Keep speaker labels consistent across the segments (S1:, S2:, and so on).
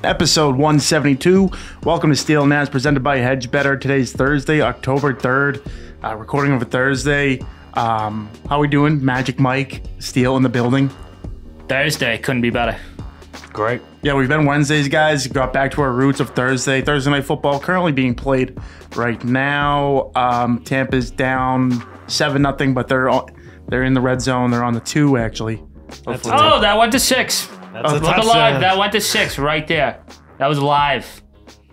S1: episode 172. Welcome to Steele Nazz, presented by Hedge Better. Today's Thursday, October 3rd. Recording over Thursday. How we doing? Magic Mike, Steele in the building.
S2: Thursday couldn't be better.
S3: Great.
S1: Yeah, we've been Wednesdays, guys. Got back to our roots of Thursday. Thursday night football currently being played right now. Tampa's down 7-0, but they're in the red zone. They're on the 2 actually.
S2: Oh, that went to 6.
S3: That's a
S2: Look
S3: touchdown.
S2: alive. That went to 6 right there. That was live.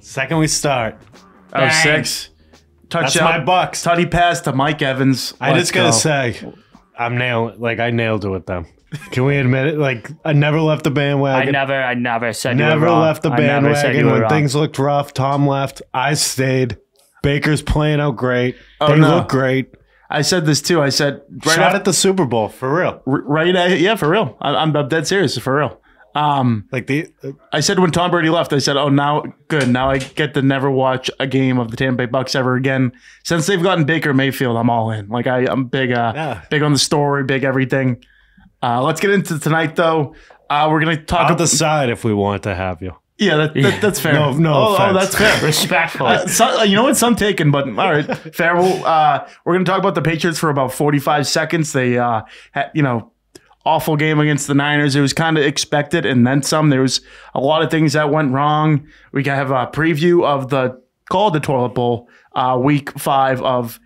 S3: Second we start.
S1: Oh,
S2: Bang.
S1: 6.
S3: That's
S1: Touchdown.
S3: my Bucks.
S1: Tutty pass to Mike Evans.
S3: I just gotta say, I nailed it with them. Can we admit it? Like, I never left the bandwagon.
S2: I never said you were
S3: Never
S2: wrong.
S3: left the
S2: I never said you
S3: bandwagon
S2: were
S3: when
S2: wrong.
S3: things looked rough. Tom left. I stayed. Baker's playing out great.
S1: Oh,
S3: They
S1: no.
S3: look great.
S1: I said this too. I said
S3: Shot at the Super Bowl, for real.
S1: yeah, for real. I'm dead serious, for real.
S3: Like the
S1: I said when Tom Brady left, I said, "Oh, now good. Now I get to never watch a game of the Tampa Bay Bucks ever again. Since they've gotten Baker Mayfield, I'm all in. Like I'm big, big on the story, big everything. Let's get into tonight, though. We're gonna talk
S3: I'll decide if we want to have you.
S1: Yeah, that's fair.
S3: No offense.
S1: that's fair.
S2: Respectful.
S1: You know what? Some taken, but all right, fair. We're going to talk about the Patriots for about 45 seconds. They, had, awful game against the Niners. It was kind of expected, and then some. There was a lot of things that went wrong. We can have a preview of the Toilet Bowl, week 5 of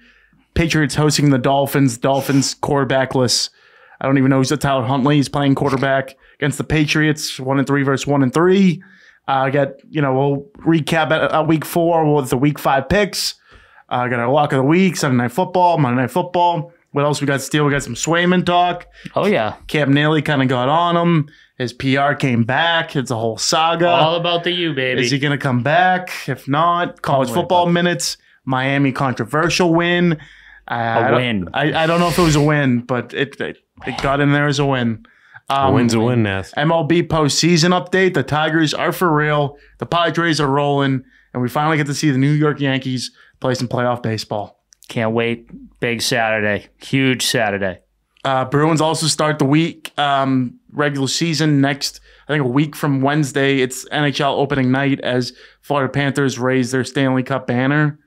S1: Patriots hosting the Dolphins. Dolphins quarterbackless. I don't even know who's the Tyler Huntley. He's playing quarterback against the Patriots. 1-3 versus 1-3. We'll recap at week 4 with the week 5 picks. Got our lock of the week, Sunday Night Football, Monday Night Football. What else we got, Steele? We got some Swayman talk.
S2: Oh, yeah.
S1: Cam Neely kind of got on him. His PR came back. It's a whole saga.
S2: All about the U, baby.
S1: Is he going to come back? If not, college football minutes. Miami controversial win.
S2: A win.
S1: I don't know if it was a win, but it got in there as a win.
S3: A win's a win, Nazz.
S1: MLB postseason update. The Tigers are for real. The Patriots are rolling. And we finally get to see the New York Yankees play some playoff baseball.
S2: Can't wait. Big Saturday. Huge Saturday.
S1: Bruins also start the week. Regular season next, I think a week from Wednesday. It's NHL opening night as Florida Panthers raise their Stanley Cup banner.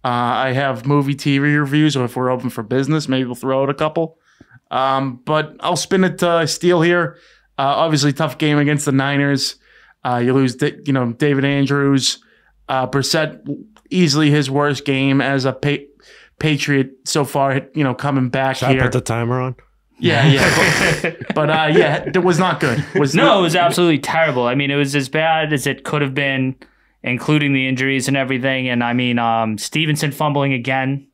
S1: I have movie TV reviews, so if we're open for business, maybe we'll throw out a couple. But I'll spin it to Steele here. Obviously, tough game against the Niners. You lose, David Andrews. Brissett, easily his worst game as a Patriot so far, coming back
S3: Should
S1: here.
S3: I put the timer on?
S1: Yeah. But it was not good.
S2: It was absolutely terrible. I mean, it was as bad as it could have been, including the injuries and everything. And I mean, Stevenson fumbling again.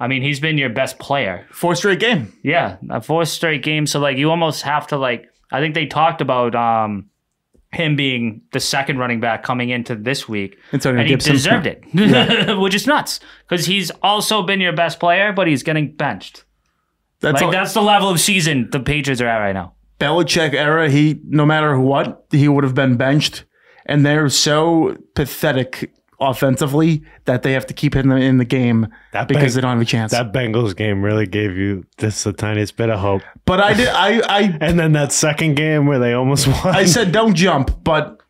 S2: I mean, he's been your best player.
S1: 4 straight game.
S2: Yeah, a 4 straight game. So, you almost have to, I think they talked about him being the second running back coming into this week. And he deserved it, which is nuts. Because he's also been your best player, but he's getting benched. That's the level of season the Patriots are at right now.
S1: Belichick era, no matter what, he would have been benched. And they're so pathetic offensively that they have to keep him in the game because they don't have a chance.
S3: That Bengals game really gave you just the tiniest bit of hope.
S1: But I
S3: and then that second game where they almost won.
S1: I said don't jump, but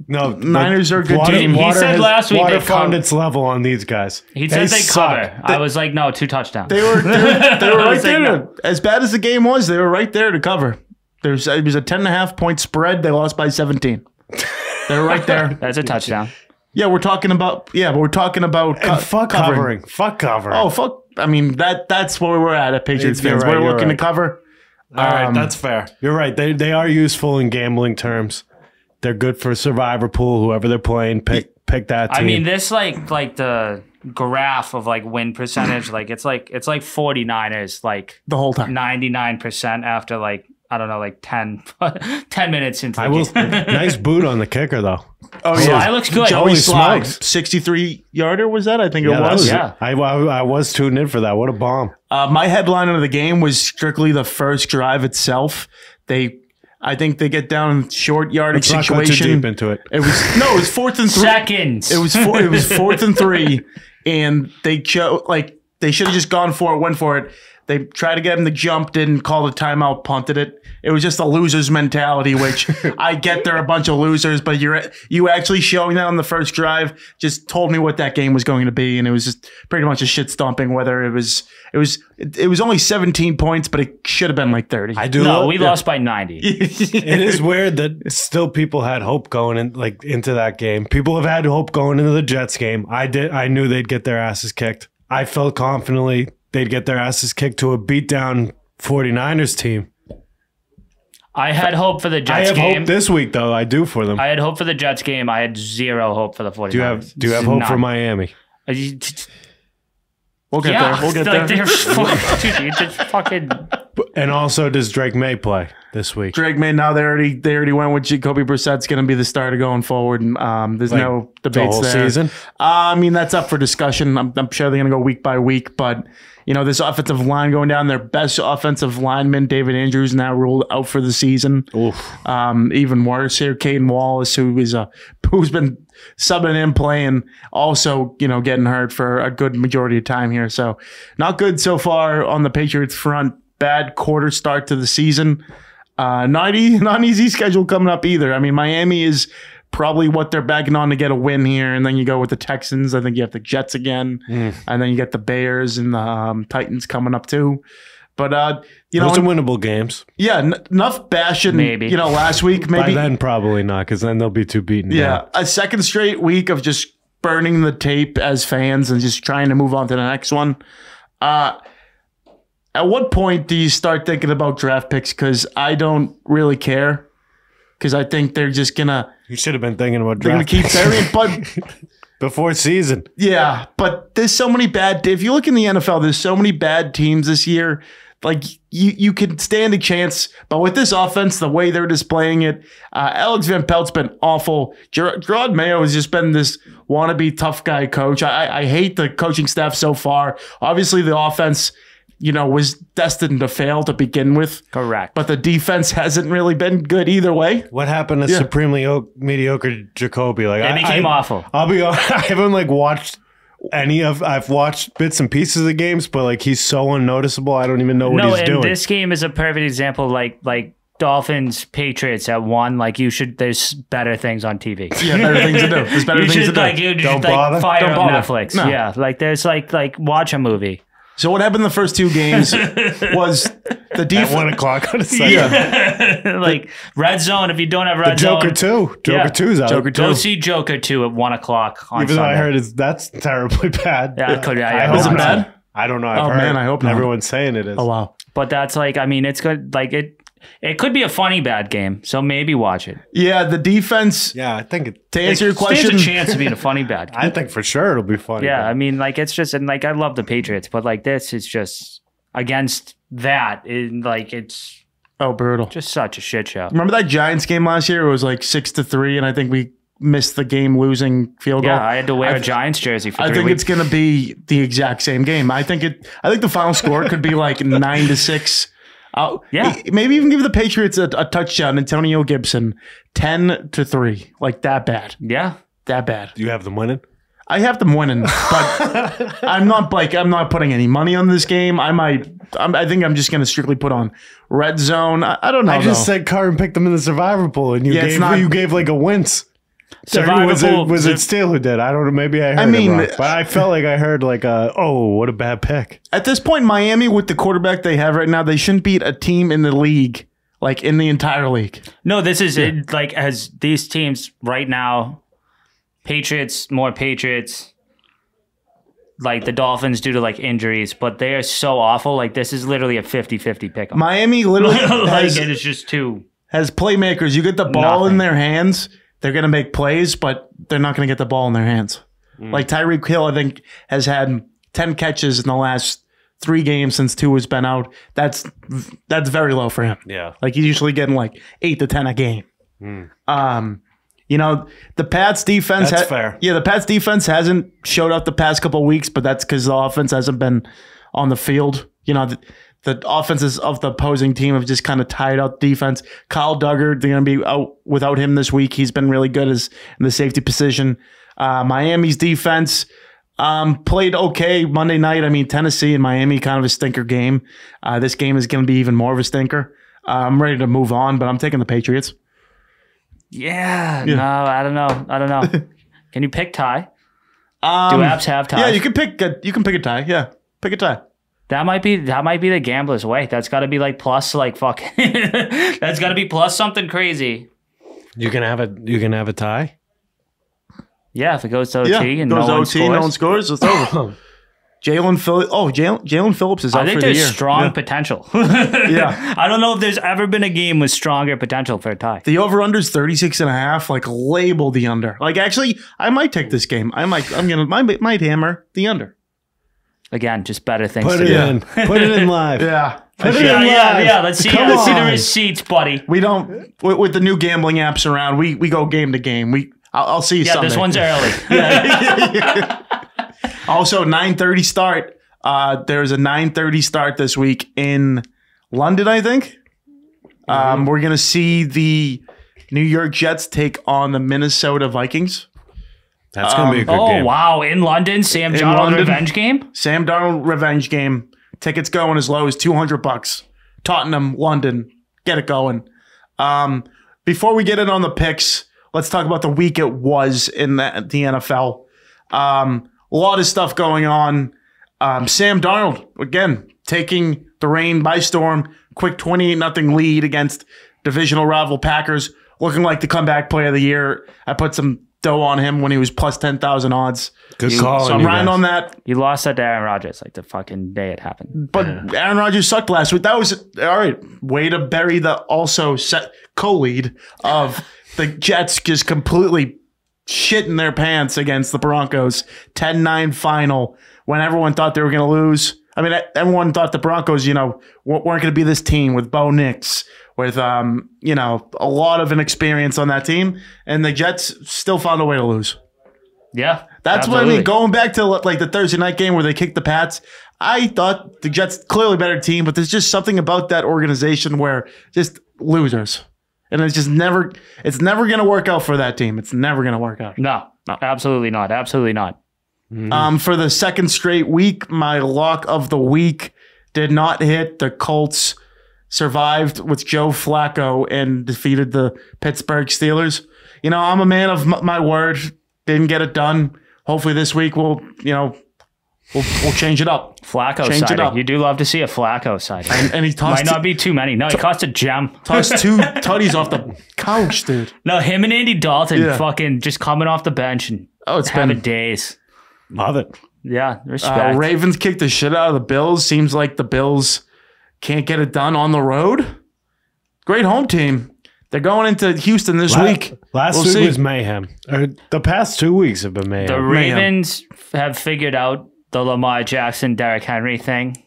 S3: no,
S1: Niners are a good team.
S2: He said last week
S3: water
S2: they
S3: found its level on these guys.
S2: He said they cover. I was like, no, 2 touchdowns.
S1: They were right there. No. As bad as the game was, they were right there to cover. It was a 10.5-point spread. They lost by 17. They were right there.
S2: That's a touchdown.
S1: Yeah, we're talking about
S3: fuck covering. Fuck covering.
S1: Oh, fuck. I mean, that's where we're at Patriots fans.
S3: Right,
S1: we're looking
S3: right.
S1: to cover.
S3: All right, that's fair. You're right. They are useful in gambling terms. They're good for survivor pool. Whoever they're playing, pick that team.
S2: I mean, this like the graph of win percentage, it's like 49ers
S1: the whole time,
S2: 99% after 10 minutes into the game.
S3: Nice boot on the kicker though.
S1: Oh yeah,
S2: it looks good.
S1: Joey Slide, 63-yarder was that? I think it was.
S2: Yeah,
S3: I was tuned in for that. What a bomb!
S1: My headline of the game was strictly the first drive itself. I think they get down short yardage situation.
S3: Not go too deep into it.
S1: It was 4th and 3
S2: seconds.
S1: It was 4th and 3, and they chose They should have just gone for it, went for it. They tried to get him to jump, didn't call the timeout, punted it. It was just a loser's mentality, which I get they're a bunch of losers, but you actually showing that on the first drive just told me what that game was going to be, and it was just pretty much a shit stomping. Whether it was only 17 points, but it should have been like 30.
S2: We lost by 90.
S3: It is weird that still people had hope going into that game. People have had hope going into the Jets game. I knew they'd get their asses kicked. I felt confidently they'd get their asses kicked to a beatdown 49ers team.
S2: I had hope for the Jets game.
S3: I have hope this week, though. I do for them.
S2: I had hope for the Jets game. I had zero hope for the 49ers.
S3: Do you have hope for Miami?
S1: We'll get there. We'll get there.
S2: Dude, you just fucking...
S3: And also, does Drake May play this week?
S1: Drake May, now they already went with Jacoby Brissett's going to be the starter going forward. And there's no debates
S3: the whole
S1: there.
S3: Season?
S1: I mean, that's up for discussion. I'm sure they're going to go week by week. But, this offensive line going down, their best offensive lineman, David Andrews, now ruled out for the season.
S3: Oof.
S1: Even worse here, Caden Wallace, who's been subbing in, playing, also, getting hurt for a good majority of time here. So not good so far on the Patriots front. Bad quarter start to the season. Not an easy schedule coming up either. I mean, Miami is probably what they're banking on to get a win here, and then you go with the Texans. I think you have the Jets again, and then you get the Bears and the Titans coming up too. But
S3: those are winnable games.
S1: Yeah, enough bashing.
S2: Maybe
S1: last week. Maybe
S3: by then, probably not, because then they'll be too beaten.
S1: Yeah,
S3: down.
S1: A second straight week of just burning the tape as fans and just trying to move on to the next one. At what point do you start thinking about draft picks? Because I don't really care. Because I think they're just gonna.
S3: You should have been thinking about
S1: draft picks. They're gonna keep burying, but
S3: before season.
S1: Yeah, but there's so many bad. If you look in the NFL, there's so many bad teams this year. Like you could stand a chance, but with this offense, the way they're displaying it, Alex Van Pelt's been awful. Gerard Mayo has just been this wannabe tough guy coach. I hate the coaching staff so far. Obviously, the offense, was destined to fail to begin with.
S2: Correct.
S1: But the defense hasn't really been good either way.
S3: What happened to supremely mediocre Jacoby?
S2: Like, it became awful.
S3: I'll be honest, I haven't watched I've watched bits and pieces of the games, but he's so unnoticeable. I don't even know what he's doing.
S2: This game is a perfect example. Like Dolphins, Patriots at 1. There's better things on TV.
S1: Yeah, better things to do. There's better things to do.
S3: Don't bother.
S2: Fire
S1: Don't
S2: up
S1: bother.
S2: Netflix.
S1: No.
S2: Yeah, there's watch a movie.
S1: So what happened in the first two games was the defense.
S3: At 1 o'clock on a Sunday.
S2: Yeah. Red Zone, if you don't have Red Zone.
S3: Joker 2. Joker 2's out.
S1: Joker 2.
S2: Go see Joker 2 at 1 o'clock on
S3: Even
S2: Sunday.
S3: though I heard that's terribly bad.
S2: Yeah, it could.
S3: I
S1: Was
S3: hope
S1: it bad?
S3: I don't know. I've
S1: Oh,
S3: heard.
S1: man, I hope not.
S3: Everyone's saying it is.
S1: Oh, wow.
S2: But that's it's good. It could be a funny bad game, so maybe watch it.
S1: Yeah, the defense.
S3: Yeah, I think
S1: To answer your question,
S2: there's a chance of being a funny bad game.
S3: I think for sure it'll be funny.
S2: Yeah, I mean, it's just, and I love the Patriots, but this is just against that. It's
S1: brutal.
S2: Just such a shit show.
S1: Remember that Giants game last year? It was 6-3, and I think we missed the game losing field goal.
S2: Yeah, I had to wear a Giants jersey for 3
S1: weeks.
S2: weeks.
S1: It's going to be the exact same game. I think the final score could be 9-6. Maybe even give the Patriots a touchdown. Antonio Gibson, 10-3, that bad.
S2: Yeah,
S1: that bad.
S3: Do you have them winning?
S1: I have them winning, but I'm not putting any money on this game. I think I'm just going to strictly put on Red Zone. I don't know.
S3: I just said Carton picked them in the Survivor pool, and you gave a wince. Was it Steele who did? I don't know. Maybe I heard it wrong. But I felt like I heard what a bad pick.
S1: At this point, Miami, with the quarterback they have right now, they shouldn't beat a team in the league, in the entire league.
S2: No, this is as these teams right now, more Patriots, the Dolphins due to injuries, but they are so awful. This is literally a 50-50 pick.
S1: Miami literally
S2: it is just
S1: has playmakers. You get the ball in their hands, they're going to make plays, but they're not going to get the ball in their hands. Tyreek Hill, I think, has had 10 catches in the last 3 games since Tua has been out. That's very low for him.
S3: Yeah.
S1: He's usually getting 8 to 10 a game. The Pats defense.
S3: That's fair.
S1: Yeah, the Pats defense hasn't showed up the past couple of weeks, but that's because the offense hasn't been on the field. The offenses of the opposing team have just kind of tired out defense. Kyle Duggar, they're going to be out without him this week. He's been really good in the safety position. Miami's defense, Played okay Monday night. I mean, Tennessee and Miami, kind of a stinker game. This game is going to be even more of a stinker. I'm ready to move on, but I'm taking the Patriots.
S2: Yeah. No, I don't know. Can you pick tie? Do apps have ties?
S1: Yeah, you can pick a tie. Yeah, pick a tie.
S2: That might be the gambler's way. That's got to be like plus like fuck. That's got to be plus something crazy.
S3: You can have a tie.
S2: Yeah, if it goes to OT and no one scores,
S1: it's over. Jalen Phillips is out for the year.
S2: I think there's strong potential.
S1: Yeah.
S2: I don't know if there's ever been a game with stronger potential for a tie.
S1: The over-under is 36.5. Like, label the under. Like, actually, I might take this game. I might hammer the under.
S2: Again, just better things.
S3: Put it in. Put it in live.
S1: Yeah.
S3: Put it in live.
S2: Yeah. Let's see the receipts, buddy.
S1: We don't with the new gambling apps around. We go game to game. I'll see you Sunday.
S2: Yeah, this one's early.
S1: Yeah. Also, 9:30 start. There's a 9:30 start this week in London, I think. We're going to see the New York Jets take on the Minnesota Vikings.
S3: That's going to be a good game.
S2: Oh, wow. In London, Sam Darnold revenge game?
S1: Sam Darnold revenge game. Tickets going as low as $200. Tottenham, London. Get it going. Before we get in on the picks, let's talk about the week it was in the NFL. A lot of stuff going on. Sam Darnold, again, taking the reign by storm. Quick 28-0 lead against divisional rival Packers. Looking like the comeback player of the year. I put some dough on him when he was plus 10,000 odds.
S3: Good call.
S1: So I'm riding on that.
S2: You lost that to Aaron Rodgers like the fucking day it happened.
S1: But Aaron Rodgers sucked last week. That was, all right, way to bury the also co-lead of the Jets just completely shitting their pants against the Broncos. 10-9 final when everyone thought they were going to lose. I mean, everyone thought the Broncos, weren't going to be this team with Bo Nix, with, a lot of inexperience on that team. And the Jets still found a way to lose.
S2: Yeah.
S1: That's
S2: absolutely.
S1: what I mean. Going back to like the Thursday night game where they kicked the Pats, I thought the Jets clearly better team, but there's just something about that organization where just losers. And it's never going to work out for that team. It's never going to work out.
S2: No, absolutely not. Absolutely not.
S1: Mm-hmm. For the second straight week, my lock of the week did not hit. The Colts survived with Joe Flacco and defeated the Pittsburgh Steelers. I'm a man of my word. Didn't get it done. Hopefully this week we'll change it up.
S2: Flacco side. You do love to see a Flacco side.
S1: And he tossed
S2: might not be too many. No, he cost a gem.
S1: Tossed 2 tutties off the couch, dude.
S2: No, him and Andy Dalton fucking just coming off the bench and having days.
S3: Love it.
S2: Yeah, respect.
S1: Ravens kicked the shit out of the Bills. Seems like the Bills can't get it done on the road. Great home team. They're going into Houston this week.
S3: Last week was mayhem. The past 2 weeks have been mayhem.
S2: The Ravens have figured out the Lamar Jackson, Derrick Henry thing,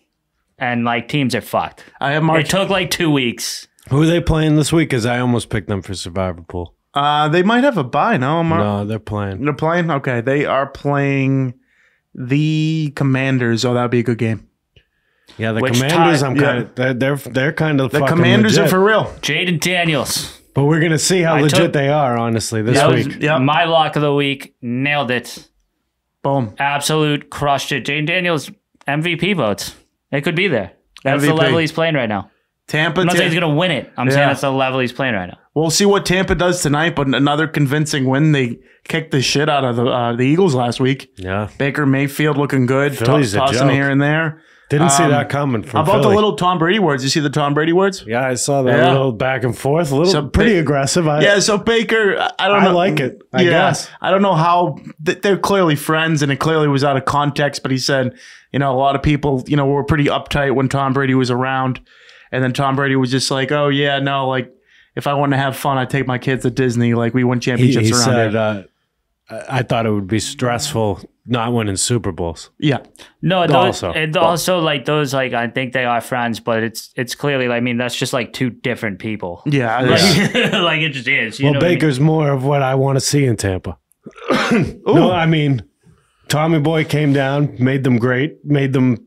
S2: and teams are fucked. It took 2 weeks.
S3: Who are they playing this week? Because I almost picked them for Survivor Pool.
S1: They might have a bye.
S3: No, they're playing.
S1: They're playing? Okay. They are playing the Commanders. Oh, that would be a good game.
S3: Yeah, the Commanders, they're kind of
S1: the
S3: fucking
S1: Commanders
S3: legit.
S1: are for real.
S2: Jaden Daniels.
S3: But we're going to see how legit they are, honestly, this week.
S2: My lock of the week. Nailed it.
S1: Boom.
S2: Absolute crushed it. Jaden Daniels, MVP votes. It could be there. That's MVP. The level he's playing right now.
S1: Tampa.
S2: I'm not saying he's going to win it. I'm saying that's the level he's playing right now.
S1: We'll see what Tampa does tonight, but another convincing win. They kicked the shit out of the Eagles last week.
S3: Yeah.
S1: Baker Mayfield looking good. Tossing here and there.
S3: Didn't see that coming from
S1: How about
S3: Philly.
S1: the little Tom Brady words? You see the Tom Brady words?
S3: Yeah, I saw that little back and forth. Pretty aggressive.
S1: So Baker, I don't know.
S3: I like it, I guess.
S1: I don't know how. They're clearly friends, and it clearly was out of context, but he said, a lot of people, were pretty uptight when Tom Brady was around. And then Tom Brady was just like, oh, yeah, no, if I want to have fun, I'd take my kids to Disney. We win championships
S3: he
S1: around
S3: said,
S1: here.
S3: I thought it would be stressful not winning Super Bowls.
S1: Yeah.
S2: No, those, also I think they are friends, but it's clearly, that's just two different people.
S1: Yeah.
S2: It just is.
S3: Well, Baker's more of what I want to see in Tampa. No, Tommy Boy came down, made them great,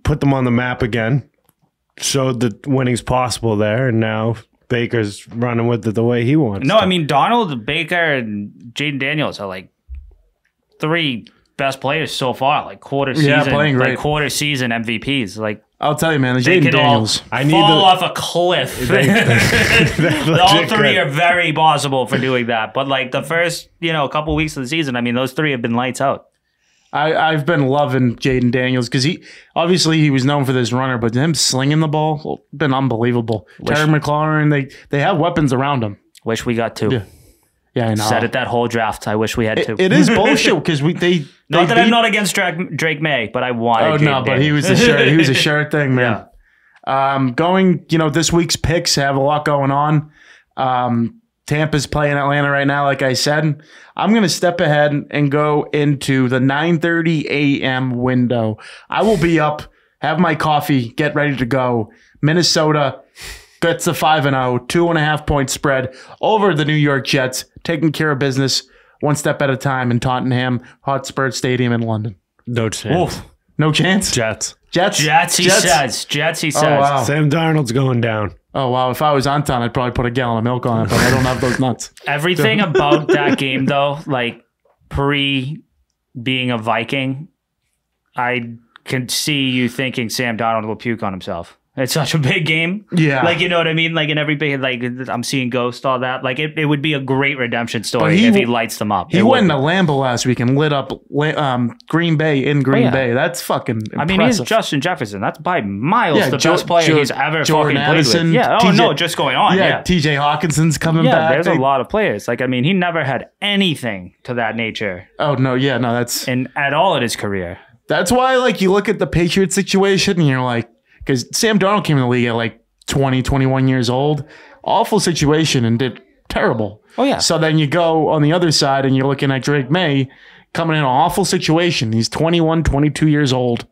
S3: put them on the map again, showed that winning's possible there, and now Baker's running with it the way he wants.
S2: No, Donald, Baker, and Jaden Daniels are 3 best players so far, like quarter season MVPs. Like
S1: I'll tell you, man, the
S2: they
S1: Jaden
S2: could
S1: Daniels
S2: all fall off a cliff. All three are very possible for doing that. But like the first, couple weeks of the season, I mean, those three have been lights out.
S1: I've been loving Jaden Daniels because he was known for this runner, but him slinging the ball been unbelievable. Terry McLaurin, they have weapons around him.
S2: Wish we got two.
S1: Yeah, I know.
S2: Said it that whole draft. I wish we had two.
S1: It is bullshit because they
S2: not that I'm not against Drake May, but I wanted.
S1: Oh no, but he was a shirt. He was a shirt thing, man. Yeah. Going, this week's picks have a lot going on. Tampa's playing Atlanta right now, like I said. I'm going to step ahead and go into the 9:30 a.m. window. I will be up, have my coffee, get ready to go. Minnesota gets the 5-0, 2.5 point spread over the New York Jets, taking care of business one step at a time in Tottenham Hotspur Stadium in London.
S3: No chance.
S1: Oof. No chance?
S3: Jets,
S2: he says. Oh,
S1: wow.
S3: Sam Darnold's going down.
S1: Oh, wow. If I was on town, I'd probably put a gallon of milk on it, but I don't have those nuts.
S2: Everything about that game, though, like being a Viking, I can see you thinking Sam Darnold will puke on himself. It's such a big game.
S1: Yeah.
S2: Like, you know what I mean? Like, in every big, like, I'm seeing Ghost, all that. Like, it would be a great redemption story if he lights them up.
S1: He went to Lambeau last week and lit up Green Bay in Green Bay. That's fucking impressive.
S2: I mean, he's Justin Jefferson. That's by miles the best player he's ever
S1: Jordan
S2: fucking
S1: Addison,
S2: played with. Yeah. Oh, no, just going on. Yeah.
S1: TJ Hawkinson's coming back.
S2: There's a lot of players. Like, I mean, he never had anything to that nature.
S1: Oh, no. Yeah, no, that's...
S2: at all in his career.
S1: That's why, like, you look at the Patriots situation and you're like, because Sam Darnold came in the league at like 20, 21 years old. Awful situation and did terrible.
S2: Oh, yeah.
S1: So then you go on the other side and you're looking at Drake May coming in an awful situation. He's 21, 22 years old.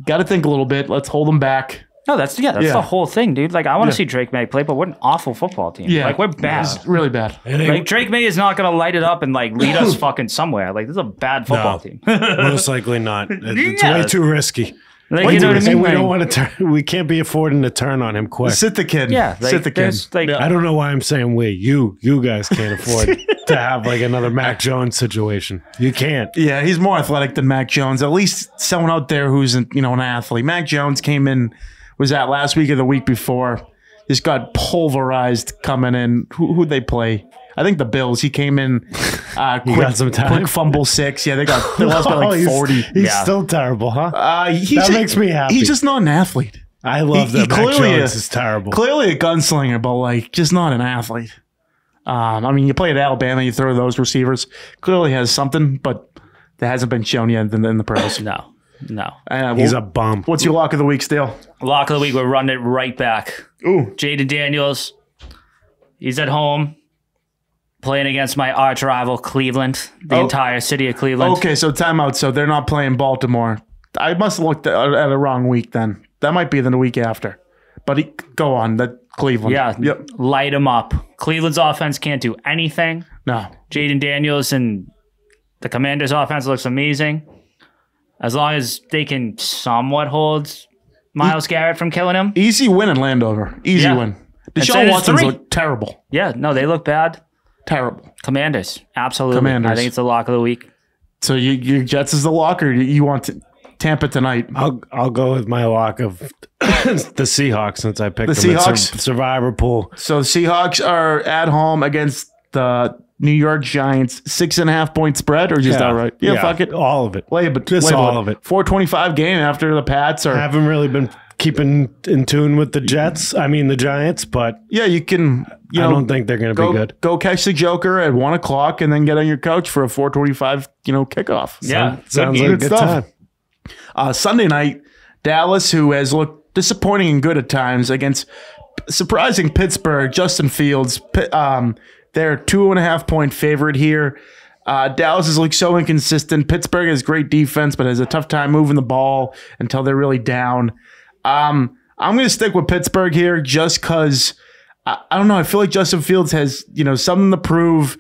S1: Got to think a little bit. Let's hold him back.
S2: No, that's the whole thing, dude. Like, I want to see Drake May play, but we're an awful football team.
S1: Yeah.
S2: Like, we're bad.
S1: It's really bad.
S2: Like, Drake May is not going to light it up and, like, lead us fucking somewhere. Like, this is a bad football team.
S3: Most likely not. It's way too risky.
S2: Like, you know what I mean?
S3: We don't want to turn. We can't be affording to turn on him quick.
S1: Sit the kid.
S2: Yeah, like,
S1: sit the kid.
S2: Like,
S3: I don't know why I'm saying we. You guys can't afford to have like another Mac Jones situation. You can't.
S1: Yeah, he's more athletic than Mac Jones. At least someone out there who's an athlete. Mac Jones came in, was that last week or the week before? Just got pulverized coming in. Who'd they play? I think the Bills. He came in, quick fumble 6. Yeah, they lost by like 40.
S3: He's still terrible, huh?
S1: That
S3: makes me happy.
S1: He's just not an athlete.
S3: I love that Mac Jones is terrible.
S1: Clearly a gunslinger, but like just not an athlete. I mean, you play at Alabama, you throw those receivers. Clearly has something, but that hasn't been shown yet in the pros.
S2: No.
S3: He's a bum.
S1: What's your lock of the week, Steele?
S2: Lock of the week, we're running it right back.
S1: Ooh.
S2: Jaden Daniels. He's at home. Playing against my arch rival, Cleveland, the entire city of Cleveland.
S1: Okay, so timeout. So they're not playing Baltimore. I must have looked at a wrong week then. That might be the week after. But go on, that Cleveland.
S2: Yeah,
S1: yep.
S2: Light them up. Cleveland's offense can't do anything.
S1: No.
S2: Jaden Daniels and the Commanders' offense looks amazing. As long as they can somewhat hold Myles Garrett from killing him.
S1: Easy win in Landover. Easy win. Deshaun Watson's look terrible.
S2: Yeah, no, they look bad.
S1: Terrible.
S2: Commanders. Absolutely. I think it's the lock of the week.
S1: So your Jets is the lock, or you want Tampa tonight?
S3: I'll go with my lock of the Seahawks since I picked them.
S1: Seahawks?
S3: Survivor pool.
S1: So the Seahawks are at home against the New York Giants. 6.5 point spread, or just outright? Yeah, fuck it.
S3: All of it.
S1: All of it. 425 game after the Pats are.
S3: Haven't really been keeping in tune with the the Giants, but
S1: yeah, you can. I
S3: don't think they're going to be good.
S1: Go catch the Joker at 1 o'clock and then get on your couch for a 4:25, kickoff.
S2: Yeah,
S3: sounds like a good time.
S1: Sunday night, Dallas, who has looked disappointing and good at times against surprising Pittsburgh. Justin Fields, they're 2.5 point favorite here. Dallas has looked so inconsistent. Pittsburgh has great defense, but has a tough time moving the ball until they're really down. I'm going to stick with Pittsburgh here just because, I don't know, I feel like Justin Fields has, something to prove.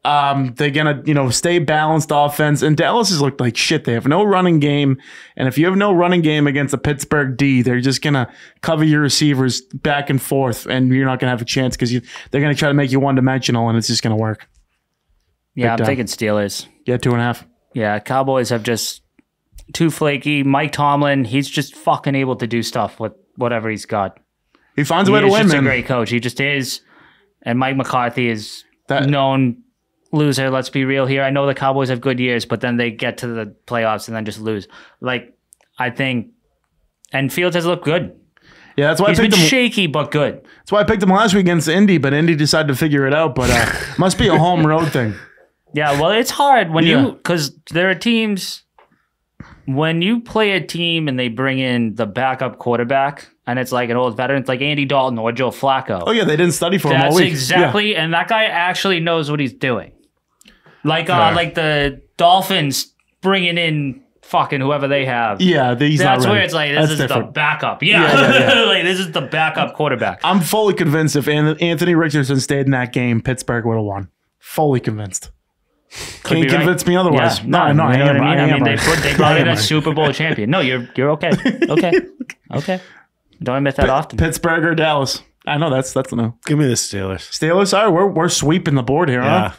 S1: They're going to, stay balanced offense. And Dallas has looked like shit. They have no running game. And if you have no running game against the Pittsburgh D, they're just going to cover your receivers back and forth. And you're not going to have a chance because they're going to try to make you one-dimensional, and it's just going to work.
S2: Yeah, I'm thinking Steelers.
S1: Yeah, 2.5.
S2: Yeah, Cowboys have just too flaky. Mike Tomlin, he's just fucking able to do stuff with whatever he's got.
S1: He finds a way to win,
S2: He's just
S1: man.
S2: a great coach. He just is. And Mike McCarthy is known loser. Let's be real here. I know the Cowboys have good years, but then they get to the playoffs and then just lose. Like, I think, and Fields has looked good.
S1: Yeah, that's why
S2: He's
S1: I picked
S2: been
S1: him.
S2: shaky, but good.
S1: That's why I picked him last week against Indy, but Indy decided to figure it out. But must be a home road thing.
S2: Yeah, well, it's hard when because there are teams, when you play a team and they bring in the backup quarterback and it's like an old veteran, it's like Andy Dalton or Joe Flacco.
S1: Oh, yeah, they didn't study for him all
S2: That's
S1: week.
S2: exactly, and that guy actually knows what he's doing. Like the Dolphins bringing in fucking whoever they have.
S1: Yeah,
S2: that's where it's like, this is the backup. Yeah. Like, this is the backup quarterback.
S1: I'm fully convinced if Anthony Richardson stayed in that game, Pittsburgh would have won. Fully convinced. Can you convince me otherwise?
S2: Yeah. No, I
S1: am.
S2: I mean, they brought in a Super Bowl champion. No, you're okay. Okay. Don't admit that often.
S1: Pittsburgh or Dallas? I know that's a no.
S3: Give me the Steelers.
S1: Steelers. All right, we're sweeping the board here, huh?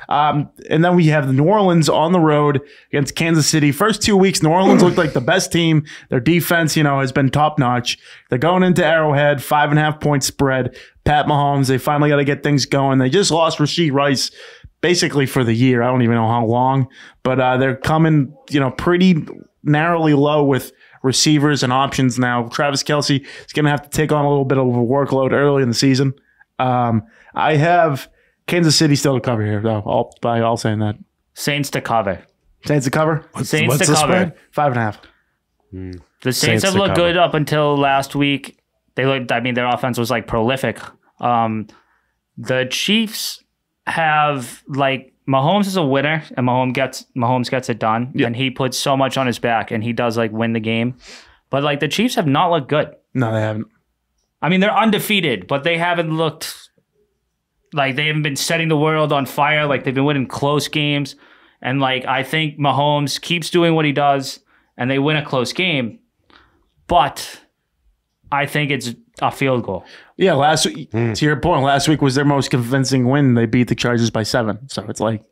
S1: And then we have New Orleans on the road against Kansas City. First 2 weeks, New Orleans looked like the best team. Their defense, has been top notch. They're going into Arrowhead, 5.5 point spread. Pat Mahomes, they finally got to get things going. They just lost Rashee Rice basically for the year. I don't even know how long, but they're coming, pretty narrowly low with receivers and options now. Travis Kelce is going to have to take on a little bit of a workload early in the season. I have Kansas City still to cover here, though. All saying that.
S2: Saints to cover.
S1: Saints to cover?
S2: Saints to cover.
S1: 5.5.
S2: The Saints have looked good up until last week. Their offense was like prolific. The Chiefs have Mahomes is a winner, and Mahomes gets it done, and he puts so much on his back, and he does win the game. But the Chiefs have not looked good.
S1: No, they haven't.
S2: I mean, they're undefeated, but they haven't looked like they haven't been setting the world on fire. They've been winning close games, and I think Mahomes keeps doing what he does, and they win a close game. But I think it's a field goal.
S1: Yeah, last week, to your point, last week was their most convincing win. They beat the Chargers by 7. So it's
S2: didn't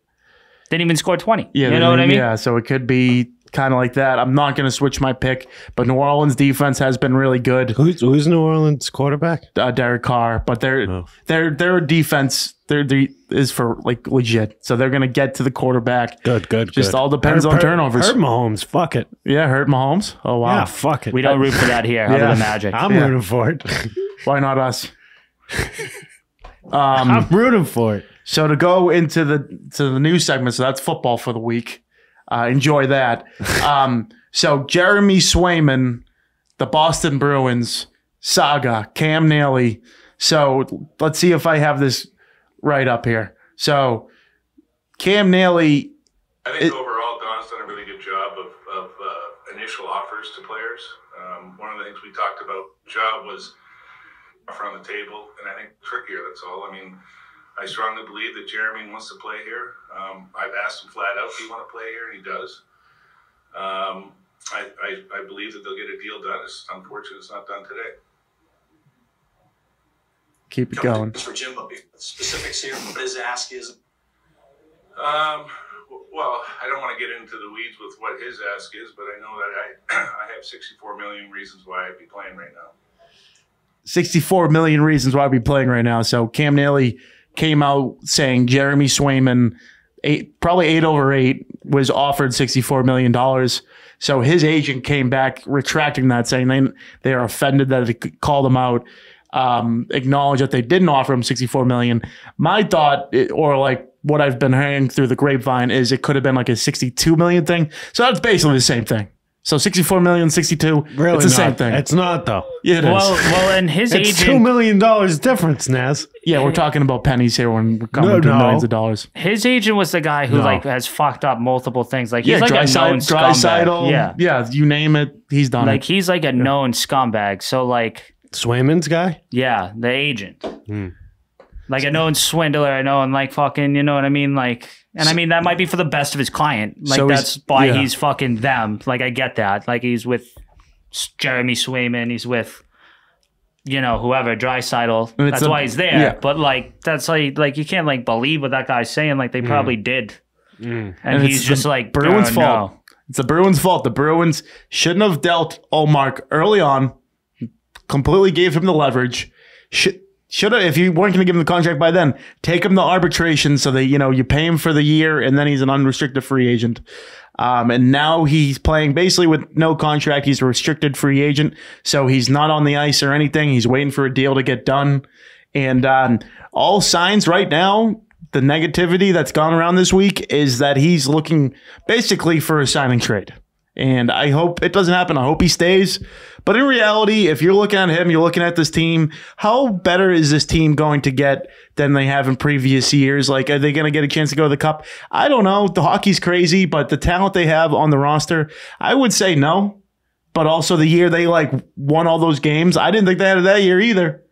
S2: even score 20.
S1: Yeah,
S2: you know what I mean?
S1: Yeah, so it could be kind of like that. I'm not going to switch my pick, but New Orleans defense has been really good.
S3: Who's New Orleans quarterback?
S1: Derek Carr, but their defense is for legit. So they're going to get to the quarterback.
S3: Good.
S1: Just all depends on turnovers.
S3: Hurt Mahomes. Fuck it.
S1: Yeah, hurt Mahomes. Oh wow.
S3: Yeah, fuck it.
S2: We don't root for that here. Other than Magic.
S3: I'm rooting for it.
S1: Why not us?
S3: I'm rooting for it.
S1: So to go into the news segment, so that's football for the week. Enjoy that. So Jeremy Swayman, the Boston Bruins, saga, Cam Neely. So let's see if I have this right up here. So Cam Neely.
S4: I think overall Don's done a really good job of initial offers to players. One of the things we talked about, job was offer on the table, and I think trickier, that's all. I mean, I strongly believe that Jeremy wants to play here. I've asked him flat out if he want to play here, and he does. I believe that they'll get a deal done. It's unfortunate it's not done today.
S1: Keep it going.
S5: For Jim, but specifics here, what his ask is.
S4: Well, I don't want to get into the weeds with what his ask is, but I know that I have 64 million reasons why I'd be playing right now.
S1: 64 million reasons why I'd be playing right now. So Cam Neely came out saying Jeremy Swayman, probably 8 over 8, was offered $64 million. So his agent came back retracting that, saying they are offended that they called him out, acknowledge that they didn't offer him $64 million. My thought, what I've been hearing through the grapevine, is it could have been a $62 million thing. So that's basically the same thing. So 64 million, 62,
S3: really
S1: it's the same thing.
S3: It's not, though.
S1: Yeah, it is.
S2: Well, and his agent...
S3: It's $2 million difference, Nazz.
S1: Yeah, we're talking about pennies here when we're coming to millions of dollars.
S2: His agent was the guy who has fucked up multiple things. He's a known scumbag.
S1: Yeah, you name it, he's done it.
S2: He's a known scumbag. So
S3: Swayman's guy?
S2: Yeah, the agent. A known swindler, a known fucking, you know what I mean? And I mean, that might be for the best of his client. So that's why he's fucking them. I get that. He's with Jeremy Swayman. He's with, whoever, Dreisaitl. That's why he's there. Yeah. But, that's you can't, believe what that guy's saying. They probably did. And he's just like,
S1: Bruins'
S2: oh,
S1: fault.
S2: No.
S1: It's the Bruins' fault. The Bruins shouldn't have dealt Ullmark early on. Completely gave him the leverage. Should have, if you weren't going to give him the contract by then, take him to arbitration so that you pay him for the year and then he's an unrestricted free agent. And now he's playing basically with no contract. He's a restricted free agent, so he's not on the ice or anything. He's waiting for a deal to get done. And all signs right now, the negativity that's gone around this week is that he's looking basically for a signing trade. And I hope it doesn't happen. I hope he stays. But in reality, if you're looking at him, you're looking at this team, how better is this team going to get than they have in previous years? Like, are they going to get a chance to go to the Cup? I don't know. The hockey's crazy, but the talent they have on the roster, I would say no. But also the year they won all those games, I didn't think they had it that year either.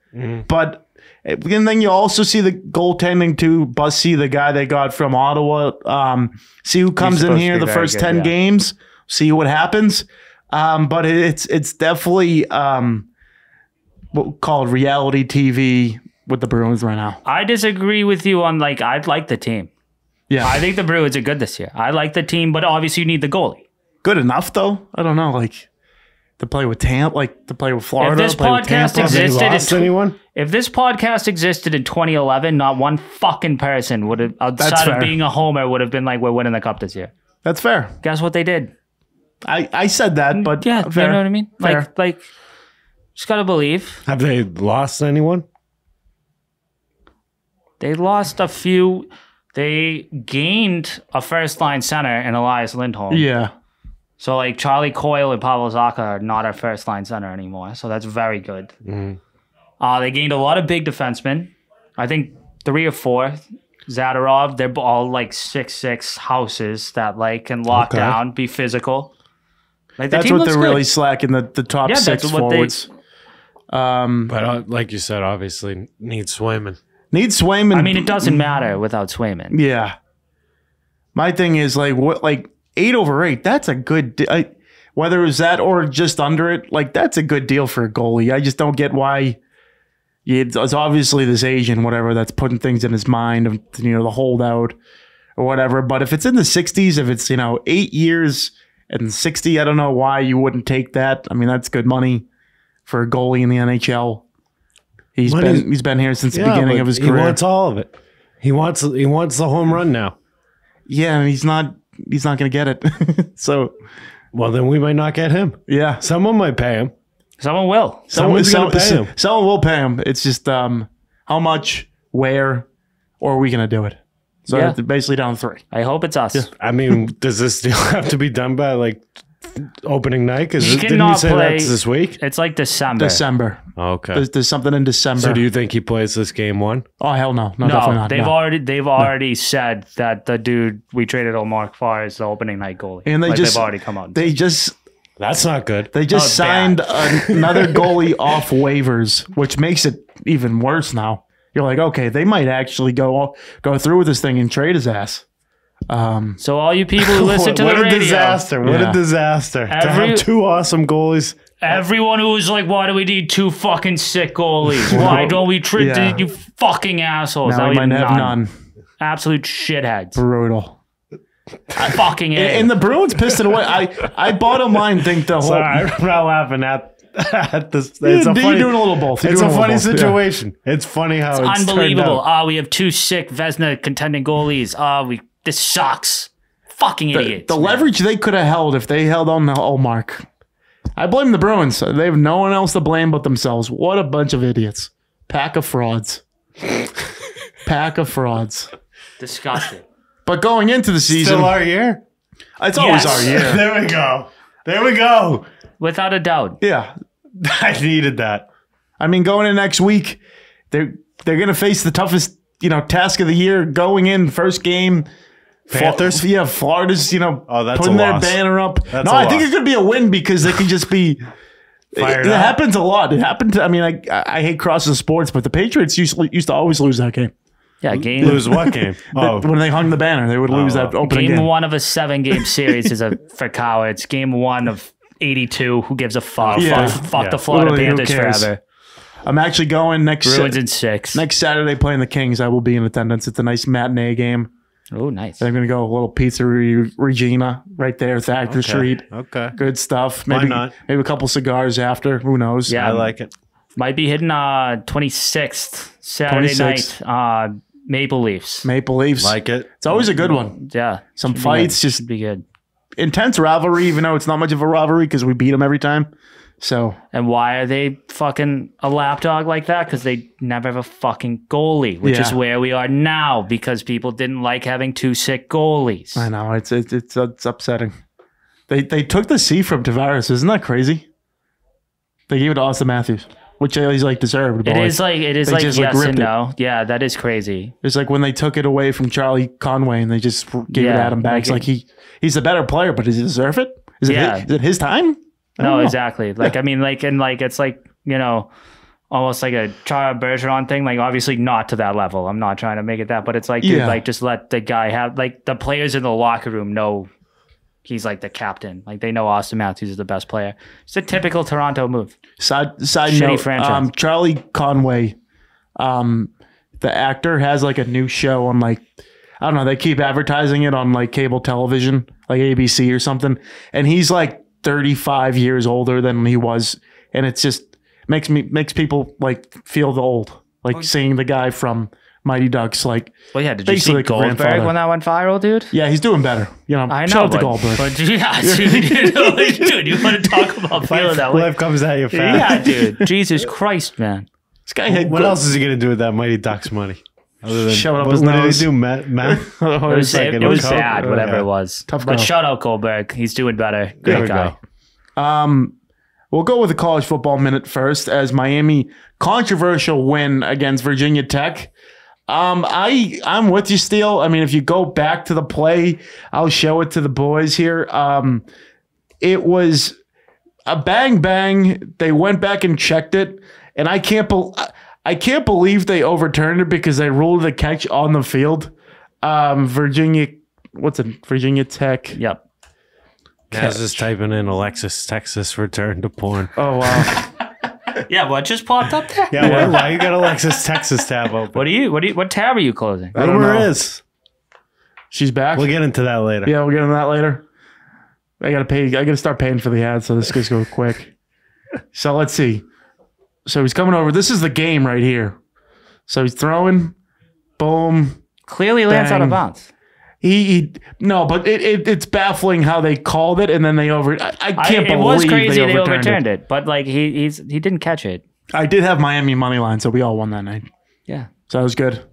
S1: But and then you also see the goaltending too. Bussy, the guy they got from Ottawa. See who comes in here the first 10 games. See what happens. But it's definitely what we call reality TV with the Bruins right now.
S2: I disagree with you on I'd like the team.
S1: Yeah,
S2: I think the Bruins are good this year. I like the team, but obviously you need the goalie.
S1: Good enough though. I don't know, to play with Tampa, to play with Florida.
S2: If this podcast existed,
S3: anyone?
S2: If this podcast existed in 2011, not one fucking person would have, outside of being a homer, would have been like, we're winning the Cup this year.
S1: That's fair.
S2: Guess what they did?
S1: I said that, but
S2: yeah,
S1: fair.
S2: You know what I mean?
S1: Fair.
S2: Just gotta believe.
S3: Have they lost anyone?
S2: They lost a few. They gained a first line center in Elias Lindholm.
S1: Yeah.
S2: So Charlie Coyle and Pavel Zacha are not our first line center anymore. So that's very good. They gained a lot of big defensemen. I think 3 or 4. Zadorov, they're all 6'6" houses that can lock down, be physical.
S1: That's what they're really slacking, the top 6 forwards.
S3: But like you said, obviously need Swayman.
S2: I mean, it doesn't matter without Swayman.
S1: Yeah. My thing is 8 over 8. That's a good. Whether it was that or just under it, that's a good deal for a goalie. I just don't get why. It's obviously this Asian, whatever, that's putting things in his mind of the holdout or whatever. But if it's in the 60s, if it's 8 years and 60, I don't know why you wouldn't take that. I mean, that's good money for a goalie in the NHL. He's been here since the beginning of his career.
S3: He wants all of it. He wants the home run now.
S1: Yeah, and he's not going to get it. So,
S3: well, then we might not get him.
S1: Yeah,
S3: someone might pay him.
S2: Someone will.
S3: Someone's going to pay him.
S1: Someone will pay him. It's just how much, where, or are we going to do it? So it's basically down 3.
S2: I hope it's us.
S1: Yeah.
S3: I mean, does this deal have to be done by opening night? Because didn't you say that's this week?
S2: It's December.
S3: Okay.
S1: There's something in December.
S3: So do you think he plays this game 1?
S1: Oh hell no, definitely not.
S2: They've already said that the dude we traded Ullmark for is the opening night goalie,
S1: and they've
S2: already come out.
S3: That's not good.
S1: They just signed another goalie off waivers, which makes it even worse now. You're like, okay, they might actually go through with this thing and trade his ass.
S2: So all you people who listen to the radio.
S3: What a disaster. What a disaster. To have 2 awesome goalies.
S2: Everyone who was like, why do we need 2 fucking sick goalies? Why don't we trade you fucking assholes?
S1: Now we might have none.
S2: Absolute shitheads.
S1: Brutal.
S2: Fucking A.
S1: And the Bruins pissed it away. I bottom line think the whole...
S3: Sorry, I'm not laughing at this.
S1: You're doing a little both.
S3: It's a funny situation. Yeah. It's funny how it's
S2: unbelievable. We have 2 sick Vezina contending goalies. This sucks. Fucking idiots.
S1: The leverage they could have held if they held on to Ullmark. I blame the Bruins. They have no one else to blame but themselves. What a bunch of idiots. Pack of frauds. Pack of frauds.
S2: Disgusting.
S1: But going into the season...
S3: Still our year?
S1: It's always our year.
S3: There we go. There we go.
S2: Without a doubt.
S1: Yeah.
S3: I needed that.
S1: I mean, going in next week, they're going to face the toughest, task of the year. Going in, first game...
S3: Panthers?
S1: Florida's,
S3: that's
S1: putting their
S3: loss.
S1: banner up.
S3: That's
S1: I think it could be a win because they could just be...
S3: Fired
S1: it
S3: up.
S1: happens a lot. It happened to... I mean, I hate crossing sports, but the Patriots used to always lose that game.
S2: Yeah,
S3: lose what game?
S1: When they hung the banner, they would lose that opening game.
S2: Game 1 of a 7-game series is for cowards. Game 1 of 82, who gives a fuck? Fuck the Florida Panthers forever.
S1: I'm actually going
S2: Bruins in 6.
S1: Next Saturday playing the Kings. I will be in attendance. It's a nice matinee game.
S2: Oh, nice.
S1: I'm going to go a little Pizzeria Regina right there, Thacker Street.
S3: Okay.
S1: Good stuff. Maybe,
S3: Why not?
S1: Maybe a couple cigars after. Who knows?
S2: Yeah.
S3: I like it.
S2: Might be hitting 26th Saturday
S1: 26th.
S2: night. Maple Leafs.
S1: Maple Leafs.
S3: Like it.
S1: It's always a good one.
S2: Yeah.
S1: Some
S2: Should
S1: fights,
S2: be good.
S1: just
S2: Should be good.
S1: intense rivalry, even though it's not much of a rivalry because we beat them every time. So,
S2: And why are they fucking a lapdog like that? Because they never have a fucking goalie, which is where we are now because people didn't like having 2 sick goalies.
S1: I know it's upsetting. They took the C from Tavares. Isn't that crazy? They gave it to Austin Matthews, which he's like deserved.
S2: It is like yes and no. Yeah, that is crazy.
S1: It's like when they took it away from Charlie Conway and they just gave it to Adam Bags. Like he's a better player, but does he deserve it? Is it his time?
S2: No, exactly. Like I mean, like and like it's like almost like a Charles Bergeron thing. Like obviously not to that level. I'm not trying to make it that, but it's like dude, like just let the guy have like the players in the locker room know he's like the captain. Like they know Austin Matthews is the best player. It's a typical Toronto move.
S1: Side
S2: Shitty
S1: note,
S2: franchise.
S1: Charlie Conway, the actor, has like a new show on like I don't know. They keep advertising it on like cable television, like ABC or something, and he's like 35 years older than he was, and it's just makes people like feel the old, like seeing the guy from Mighty Ducks. Like,
S2: well, yeah. Did you see
S1: like
S2: Goldberg when that went viral, dude?
S1: Yeah, he's doing better.
S2: I know.
S1: Shout out to Goldberg.
S2: But yeah, dude, you want to talk about feeling that way?
S3: Life comes at you fast.
S2: Yeah, dude. Jesus Christ, man.
S1: This guy had
S3: What else is he gonna do with that Mighty Ducks money? Other than
S1: Shove it up
S3: what
S1: his
S3: did he
S1: nose.
S3: do? Matt?
S2: It was bad, whatever it was.
S1: Tough
S2: But
S1: go.
S2: shout out Goldberg. He's doing better. Great guy.
S1: We'll go with the college football minute first, as Miami controversial win against Virginia Tech. I'm with you, Steele. I mean, if you go back to the play, I'll show it to the boys here. It was a bang bang. They went back and checked it, and I can't believe they overturned it because they ruled the catch on the field. Virginia Tech.
S2: Yep.
S3: Nazz is typing in Alexis, Texas, return to porn.
S1: Oh wow.
S2: Yeah, what just popped up there?
S3: Yeah, why you got Alexis, Texas tab open?
S2: What tab are you closing?
S1: I don't
S3: Rumor
S1: know.
S3: is.
S1: She's back.
S3: We'll get into that later.
S1: Yeah, we'll get into that later. I gotta start paying for the ad, so this goes quick. So let's see. So he's coming over. This is the game right here. So he's throwing, boom.
S2: Clearly lands out of bounds.
S1: No, but it's baffling how they called it and then they I can't believe
S2: it was crazy
S1: they
S2: overturned it. But like he didn't catch it.
S1: I did have Miami money line, so we all won that night.
S2: Yeah.
S1: So that was good.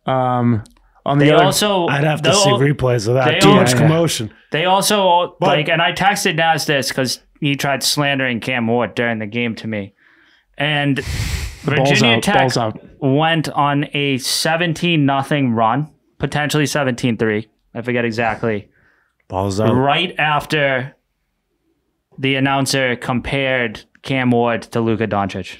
S1: On the
S2: They
S1: other,
S2: also
S3: I'd have to see replays of that.
S2: they
S3: Too
S2: all-
S3: much
S1: yeah.
S3: commotion.
S2: They also and I texted Nazz this because he tried slandering Cam Ward during the game to me, and Virginia Tech went on a 17-0 run, potentially 17-3. I forget exactly.
S3: Balls out.
S2: Right after the announcer compared Cam Ward to Luka Doncic.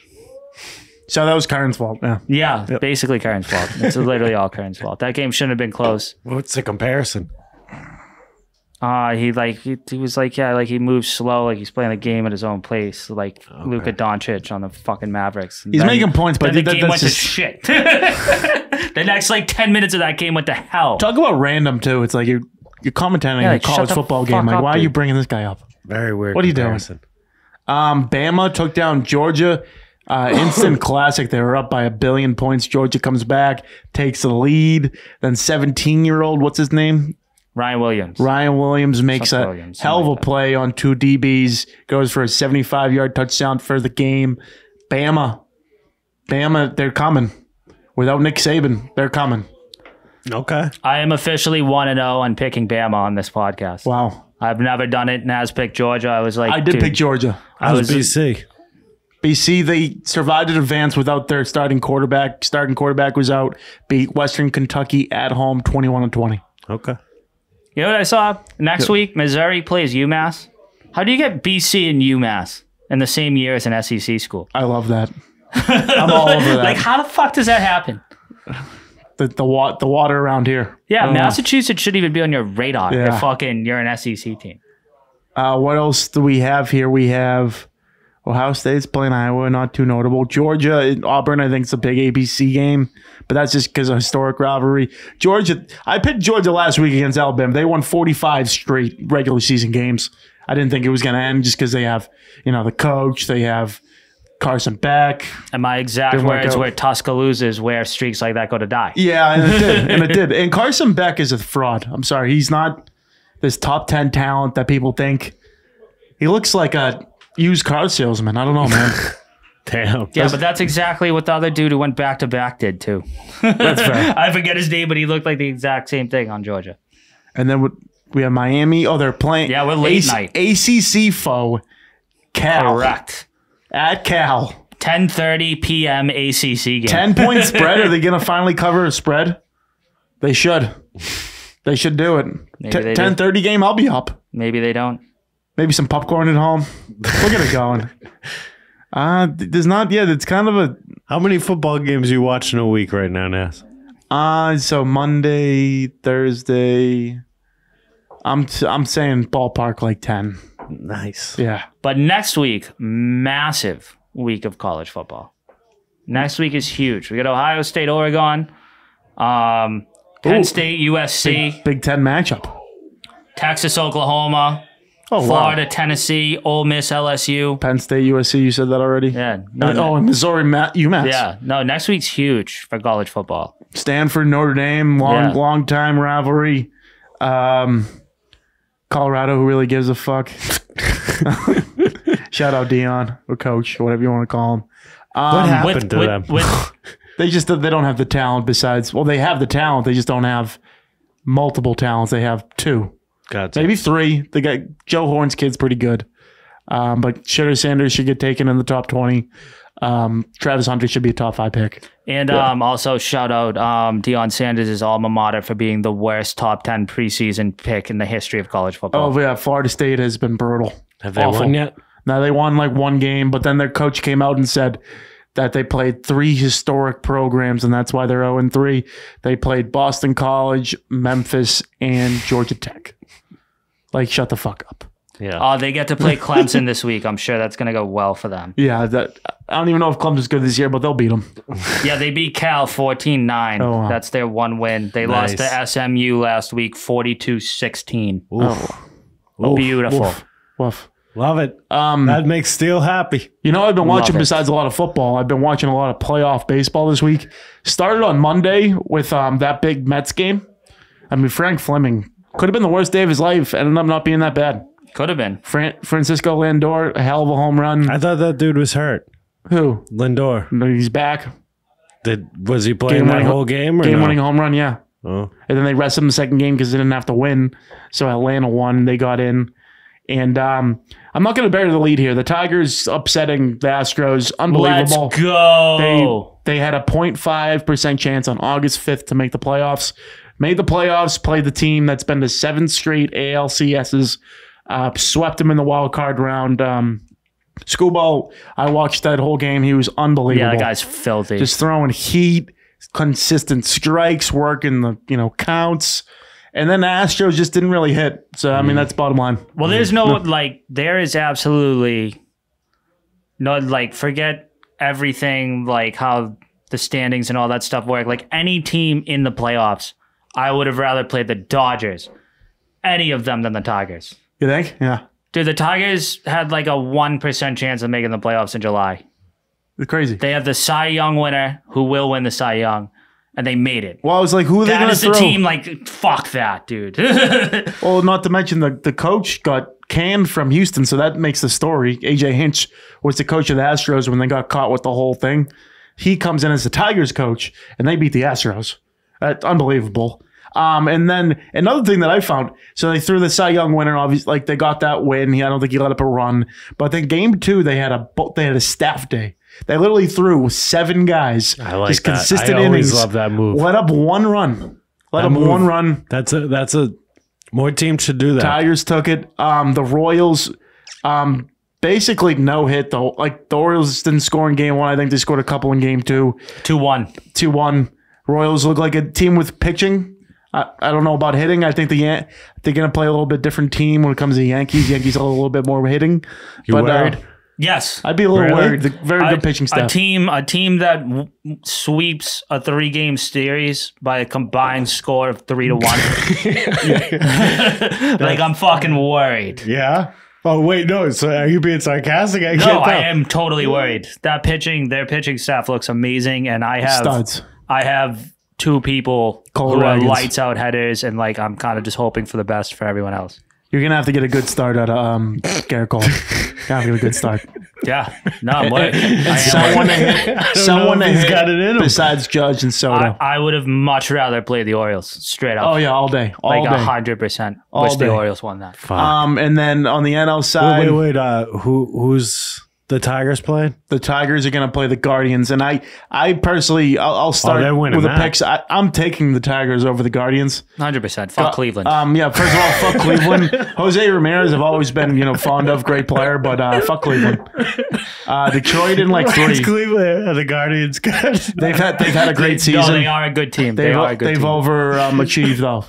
S1: so that was Karen's fault. Yeah.
S2: Yeah, basically Karen's fault. It's literally all Karen's fault. That game shouldn't have been close.
S3: What's the comparison?
S2: He was like, yeah, like he moves slow, like he's playing the game at his own pace, like Luka Doncic on the fucking Mavericks.
S1: He's making points, but
S2: then the game
S1: that's
S2: went to
S1: just
S2: shit. The next 10 minutes of that game went to hell.
S1: talk about random too. It's like you're commentating
S2: Yeah,
S1: a
S2: like, shut
S1: college
S2: the
S1: football
S2: fuck
S1: game. Like,
S2: up,
S1: why are you
S2: dude.
S1: bringing this guy up?
S3: Very weird.
S1: What are you doing?
S3: comparison.
S1: Bama took down Georgia. Instant classic. They were up by 1 billion points. Georgia comes back, takes the lead. Then 17-year-old, what's his name?
S2: Ryan
S1: Williams makes a hell of a play on 2 DBs, goes for a 75-yard touchdown for the game. Bama, they're coming. Without Nick Saban, they're coming.
S3: Okay.
S2: I am officially 1-0 on picking Bama on this podcast.
S1: Wow.
S2: I've never done it. Naz picked Georgia. I was like,
S1: I did
S2: dude,
S1: pick Georgia.
S3: I was BC.
S1: BC, they survived an advance without their starting quarterback. Starting quarterback was out. Beat Western Kentucky at home 21-20.
S3: Okay.
S2: You know what I saw? Next week, Missouri plays UMass. How do you get BC and UMass in the same year as an SEC school?
S1: I love that. I'm all over that.
S2: Like, how the fuck does that happen?
S1: The water around here.
S2: Yeah, Massachusetts shouldn't even be on your radar.
S1: Yeah.
S2: You're an SEC team.
S1: What else do we have here? We have Ohio State's playing Iowa, not too notable. Georgia and Auburn, I think it's a big ABC game, but that's just because of historic rivalry. Georgia, I picked Georgia last week against Alabama. They won 45 straight regular season games. I didn't think it was going to end just because they have, the coach, they have Carson Beck.
S2: And my exact words were Tuscaloosa's where streaks like that go to die.
S1: Yeah, and it did. And Carson Beck is a fraud. I'm sorry. He's not this top 10 talent that people think. He looks like a used car salesman. I don't know, man.
S3: Damn.
S2: Yeah, but that's exactly what the other dude who went back to back did too.
S1: That's fair.
S2: I forget his name, but he looked like the exact same thing on Georgia.
S1: And then we have Miami. Oh, they're playing.
S2: Yeah, we're late night.
S1: ACC foe, Cal.
S2: Correct.
S1: At Cal.
S2: 10:30 p.m. ACC game.
S1: 10-point spread. Are they going to finally cover a spread? They should. They should do it. 10:30 game, I'll be up.
S2: Maybe they don't.
S1: Maybe some popcorn at home. We'll get it going. There's not yet. It's kind of a.
S3: How many football games are you watching a week right now, Nazz?
S1: So Monday, Thursday. I'm saying ballpark like 10.
S3: Nice.
S1: Yeah.
S2: But next week, massive week of college football. Next week is huge. We got Ohio State, Oregon, Penn State, USC,
S1: Big Ten matchup.
S2: Texas, Oklahoma. Florida, Tennessee, Ole Miss, LSU.
S1: Penn State, USC, you said that already?
S2: Yeah.
S1: And Missouri, UMass.
S2: Yeah. No, next week's huge for college football.
S1: Stanford, Notre Dame, long time rivalry. Colorado, who really gives a fuck? Shout out Dion or Coach, whatever you want to call him.
S3: What happened to them?
S1: They don't have the talent besides, they have the talent. They just don't have multiple talents. They have two.
S3: Gotcha.
S1: Maybe three. They got Joe Horn's kid's pretty good. But Shedder Sanders should get taken in the top 20. Travis Hunter should be a top 5 pick.
S2: And also shout out Deion Sanders' alma mater for being the worst top 10 preseason pick in the history of college football.
S1: Oh, yeah. Florida State has been brutal.
S3: Have they won yet?
S1: No, they won like one game, but then their coach came out and said that they played 3 historic programs, and that's why they're 0-3. They played Boston College, Memphis, and Georgia Tech. Like, shut the fuck up.
S2: Yeah. They get to play Clemson this week. I'm sure that's going to go well for them.
S1: Yeah, I don't even know if Clemson's good this year, but they'll beat them.
S2: Yeah, they beat Cal 14-9.
S1: Oh, wow.
S2: That's their one win. They lost to SMU last week 42-16.
S1: Oh,
S2: beautiful.
S1: Woof.
S3: Love it. That makes Steele happy.
S1: I've been watching, besides a lot of football, I've been watching a lot of playoff baseball this week. Started on Monday with that big Mets game. I mean, Frank Fleming could have been the worst day of his life. Ended up not being that bad.
S2: Could have been.
S1: Francisco Lindor, a hell of a home run.
S3: I thought that dude was hurt.
S1: Who?
S3: Lindor.
S1: No, he's back.
S3: Was he playing that whole game?
S1: Game-winning home run, yeah.
S3: Oh.
S1: And then they rested him the second game because they didn't have to win. So Atlanta won. They got in. And I'm not going to bury the lead here. The Tigers upsetting the Astros. Unbelievable.
S2: Let's go.
S1: They had a 0.5% chance on August 5th to make the playoffs. Made the playoffs, played the team that's been to 7 straight ALCSs. Swept him in the wild card round. Scooball, I watched that whole game. He was unbelievable.
S2: Yeah, that guy's filthy.
S1: Just throwing heat, consistent strikes, working the counts. And then the Astros just didn't really hit. So, I mean, that's bottom line.
S2: Well, there's there is absolutely no, forget everything, how the standings and all that stuff work. Like, any team in the playoffs, I would have rather played the Dodgers, any of them, than the Tigers.
S1: You think? Yeah.
S2: Dude, the Tigers had a 1% chance of making the playoffs in July.
S1: It's crazy.
S2: They have the Cy Young winner who will win the Cy Young. And they made it.
S1: Well, I was like, who are they going to throw?
S2: That is the team, fuck that, dude.
S1: Well, not to mention the coach got canned from Houston, so that makes the story. AJ Hinch was the coach of the Astros when they got caught with the whole thing. He comes in as the Tigers coach, and they beat the Astros. Unbelievable. And then another thing that I found, so they threw the Cy Young winner, obviously, they got that win. I don't think he let up a run. But then game 2, they had a staff day. They literally threw 7 guys.
S3: I like
S1: just
S3: that.
S1: Consistent
S3: I always
S1: innings.
S3: love that move.
S1: Let up one run. One run.
S3: That's a more teams should do that.
S1: Tigers took it. The Royals, basically no hit though. The Orioles didn't score in game 1. I think they scored a couple in game 2.
S2: 2-1.
S1: 2-1. Royals look like a team with pitching. I don't know about hitting. I think they're going to play a little bit different team when it comes to the Yankees. Yankees are a little bit more hitting.
S3: You worried?
S2: Yes.
S1: I'd be a little worried. Very good pitching staff.
S2: A team that sweeps a 3-game series by a combined score of 3-1. Like, I'm fucking worried.
S3: Yeah. Oh, wait, no. So are you being sarcastic? I
S2: am totally worried. Their pitching staff looks amazing, and I have
S1: studs.
S2: I have 2 people who are lights out headers, and like I'm kind of just hoping for the best for everyone else.
S1: You're gonna have to get a good start at Garrett Cole. You're gonna have to get a good start.
S2: Yeah, no, I'm worried.
S1: Someone to hit got it in besides Judge and Soto.
S2: I would have much rather played the Orioles straight up.
S1: Oh yeah, all day,
S2: like 100%. Wish the Orioles won that.
S1: And then on the NL side,
S3: wait, who's the Tigers playing?
S1: The Tigers are going to play the Guardians, and I personally, I'll start with the picks. I'm taking the Tigers over the Guardians.
S2: 100%. Fuck Cleveland.
S1: Yeah. First of all, fuck Cleveland. Jose Ramirez, I've always been fond of, great player, but fuck Cleveland. Detroit in like 3.
S3: Cleveland, the Guardians.
S1: They've had a great season.
S2: No, they are a good team. They've
S1: overachieved though,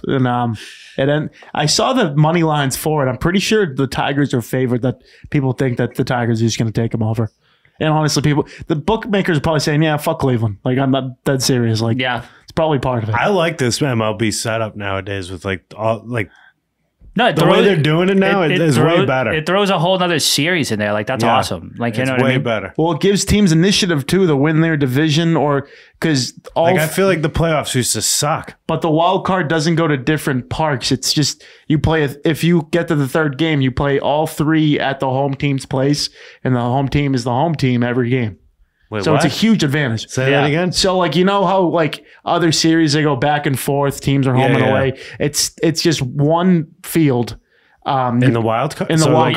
S1: and then I saw the money lines for it. I'm pretty sure the Tigers are favored. That people think that the Tigers are just going to take them over. And honestly, the bookmakers are probably saying, "Yeah, fuck Cleveland." Like, I'm not dead serious. Like,
S2: yeah,
S1: it's probably part of it.
S3: I like this MLB setup nowadays with the way they're doing it now is way better.
S2: It throws a whole other series in there. Like, that's awesome. Like,
S3: it's way better.
S1: Well, it gives teams initiative too to win their division, or because
S3: I feel like the playoffs used to suck.
S1: But the wild card doesn't go to different parks. It's just you play. If you get to the 3rd game, you play all 3 at the home team's place, and the home team is the home team every game.
S3: Wait,
S1: so
S3: what?
S1: It's a huge advantage.
S3: Say that again.
S1: So how other series they go back and forth, teams are home and away. It's just one field.
S3: In the wild card?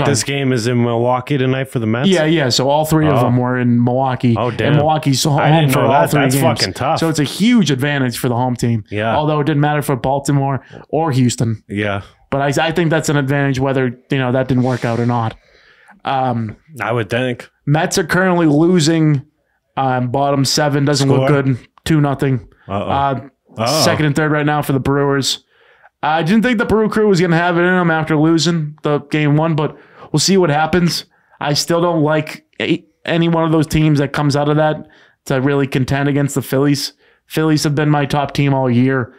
S3: This game is in Milwaukee tonight for the Mets?
S1: Yeah. So all 3 of them were in Milwaukee.
S3: Oh, damn.
S1: And Milwaukee's home for all 3 games.
S3: That's fucking tough.
S1: So it's a huge advantage for the home team.
S3: Yeah.
S1: Although it didn't matter for Baltimore or Houston.
S3: Yeah.
S1: But I think that's an advantage whether, that didn't work out or not.
S3: I would think.
S1: Mets are currently losing. Bottom 7 doesn't look good. 2-0. Second and third right now for the Brewers. I didn't think the Brew Crew was going to have it in them after losing the game 1, but we'll see what happens. I still don't like any one of those teams that comes out of that to really contend against the Phillies. Phillies have been my top team all year.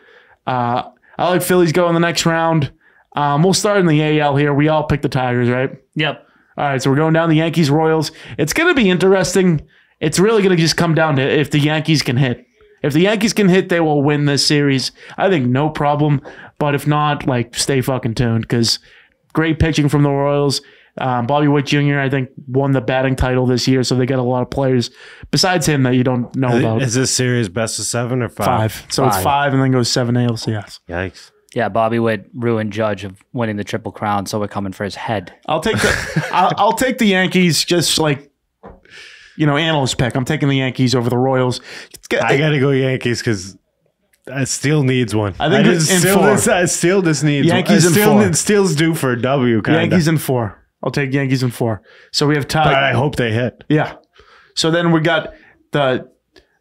S1: I like Phillies go in the next round. We'll start in the AL here. We all picked the Tigers, right?
S2: Yep.
S1: All right, so we're going down the Yankees, Royals. It's going to be interesting. It's really going to just come down to if the Yankees can hit. If the Yankees can hit, they will win this series. I think no problem. But if not, stay fucking tuned because great pitching from the Royals. Bobby Witt Jr., I think, won the batting title this year, so they got a lot of players besides him that you don't know about.
S3: Is this series best of 7 or 5?
S1: 5. So it's 5 and then goes 7 ALCS.
S3: Yikes.
S2: Yeah, Bobby Witt ruined Judge of winning the Triple Crown, so we're coming for his head.
S1: I'll take I'll take the Yankees just analyst pick. I'm taking the Yankees over the Royals.
S3: I got to go Yankees because Steele needs one.
S1: I think
S3: Steele just needs
S1: Yankees
S3: one.
S1: in 4.
S3: Steele's due for a W.
S1: Yankees in 4. I'll take Yankees in 4. So we have tied.
S3: But I hope they hit.
S1: Yeah. So then we got the.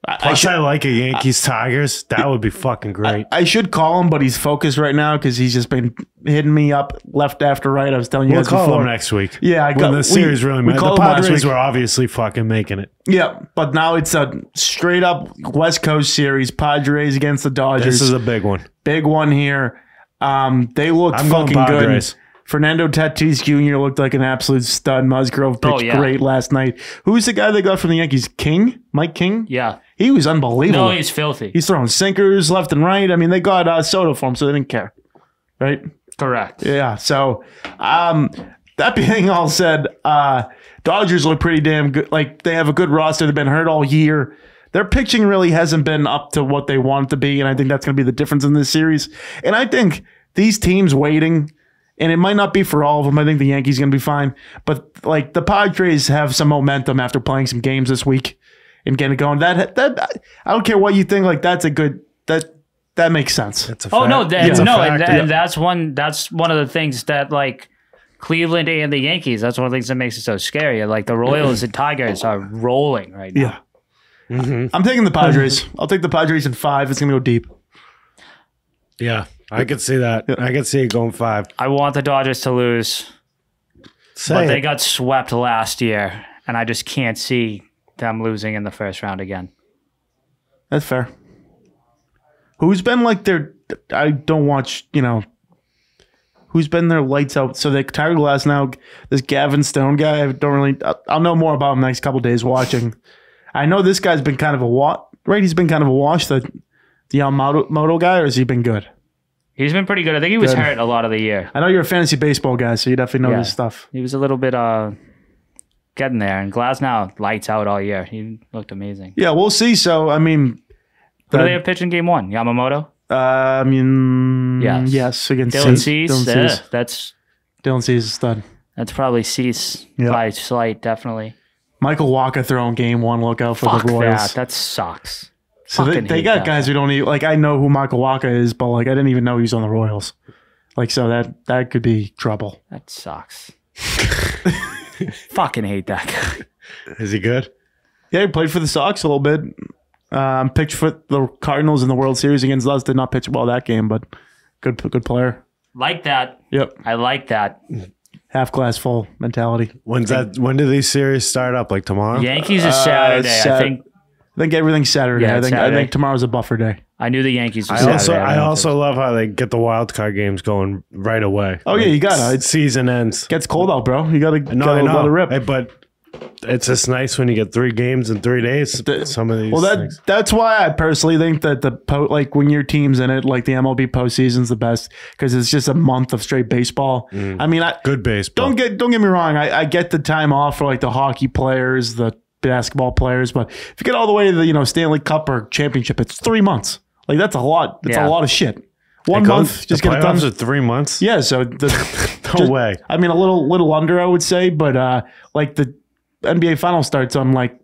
S3: I like a Yankees Tigers. That would be fucking great.
S1: I should call him, but he's focused right now because he's just been hitting me up left after right. I was telling you guys before.
S3: We'll call him next week.
S1: Yeah,
S3: when the series really matters. The Padres were obviously fucking making it.
S1: Yeah, but now it's a straight up West Coast series. Padres against the Dodgers.
S3: This is a big one.
S1: Big one here. They looked fucking good. Fernando Tatis Jr. looked like an absolute stud. Musgrove pitched great last night. Who's the guy they got from the Yankees? King? Mike King?
S2: Yeah.
S1: He was unbelievable.
S2: No, he's filthy.
S1: He's throwing sinkers left and right. I mean, they got Soto for him, so they didn't care. Right?
S2: Correct.
S1: Yeah. So, that being all said, Dodgers look pretty damn good. They have a good roster. They've been hurt all year. Their pitching really hasn't been up to what they want it to be, and I think that's going to be the difference in this series. And I think these teams waiting, and it might not be for all of them. I think the Yankees are going to be fine. But, the Padres have some momentum after playing some games this week and getting it going. That I don't care what you think. That's a good – that makes sense.
S3: It's a fact.
S2: And that's one of the things that, Cleveland and the Yankees, that's one of the things that makes it so scary. The Royals and Tigers are rolling right now.
S1: Yeah. Mm-hmm. I'm taking the Padres. I'll take the Padres in 5. It's going to go deep.
S3: Yeah, I could see that. Yeah. I could see it going 5.
S2: I want the Dodgers to lose, but they got swept last year, and I just can't see them losing in the first round again.
S1: That's fair. Who's been like their? I don't watch. Who's been their lights out? So they Tyler Glass now. This Gavin Stone guy. I don't really. I'll know more about him next couple days watching. I know this guy's been kind of a wash. Right, he's been kind of a wash. The Yamamoto guy, or has he been good?
S2: He's been pretty good. I think he was hurt a lot of the year.
S1: I know you're a fantasy baseball guy, so you definitely know this stuff.
S2: He was a little bit getting there, and Glass now lights out all year. He looked amazing.
S1: Yeah, we'll see. So I mean,
S2: who do they have pitching game 1? Yamamoto.
S1: Yes, against
S2: Dylan Cease.
S1: Dylan Cease is a stud.
S2: That's probably Cease by slight, definitely.
S1: Michael Walker throwing game 1. Look out for the Royals.
S2: That sucks.
S1: So they got guys who don't even, like, I know who Michael Walker is, but like I didn't even know he was on the Royals. Like, so that could be trouble.
S2: That sucks. Fucking hate that guy.
S3: Is he good?
S1: Yeah, he played for the Sox a little bit. Pitched for the Cardinals in the World Series against us. Did not pitch well that game, but good player.
S2: Like that.
S1: Yep.
S2: I like that.
S1: Half glass full mentality.
S3: When do these series start up? Like tomorrow?
S2: Yankees is Saturday. I
S1: think everything's Saturday.
S2: Yeah,
S1: I think tomorrow's a buffer day.
S2: I knew the Yankees was Saturday.
S3: I also love how they get the wild card games going right away.
S1: Oh, yeah, you got it.
S3: Season ends.
S1: Gets cold out, bro. You got to let it rip.
S3: Hey, but it's just nice when you get 3 games in 3 days. Some of these.
S1: Well, that's why I personally think that when your team's in it, like the MLB postseason's the best because it's just a month of straight baseball. I mean,
S3: good baseball.
S1: Don't get me wrong. I get the time off for like the hockey players, the basketball players, but if you get all the way to the Stanley Cup or championship, it's 3 months. Like that's a lot. It's a lot of shit. 1 month, just get it done.
S3: Are 3 months.
S1: Yeah, so
S3: no way.
S1: I mean, a little under, I would say, but like the NBA Finals starts on like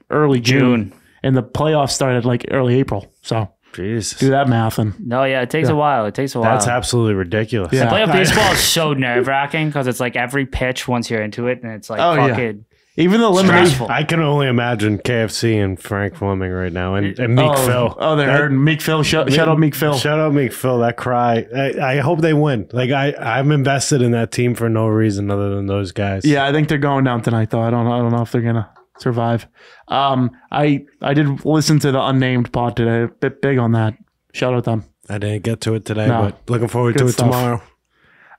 S1: early June, and the playoffs started like early April. So
S3: Jesus,
S1: do that math and
S2: it takes a while.
S3: That's absolutely ridiculous.
S2: Yeah. Playoff baseball is so nerve wracking because it's like every pitch once you're into it, and it's like fucking.
S1: Even the elimination.
S3: I can only imagine KFC and Frank Fleming right now, and Meek Phil.
S1: Oh, they're hurting. Meek Phil. Shout out Meek Phil.
S3: Shout out Meek Phil. That cry. I hope they win. Like I'm invested in that team for no reason other than those guys.
S1: Yeah, I think they're going down tonight, though. I don't know if they're gonna survive. I did listen to the Unnamed pod today. A bit big on that. Shout out them.
S3: I didn't get to it today, but looking forward to it tomorrow.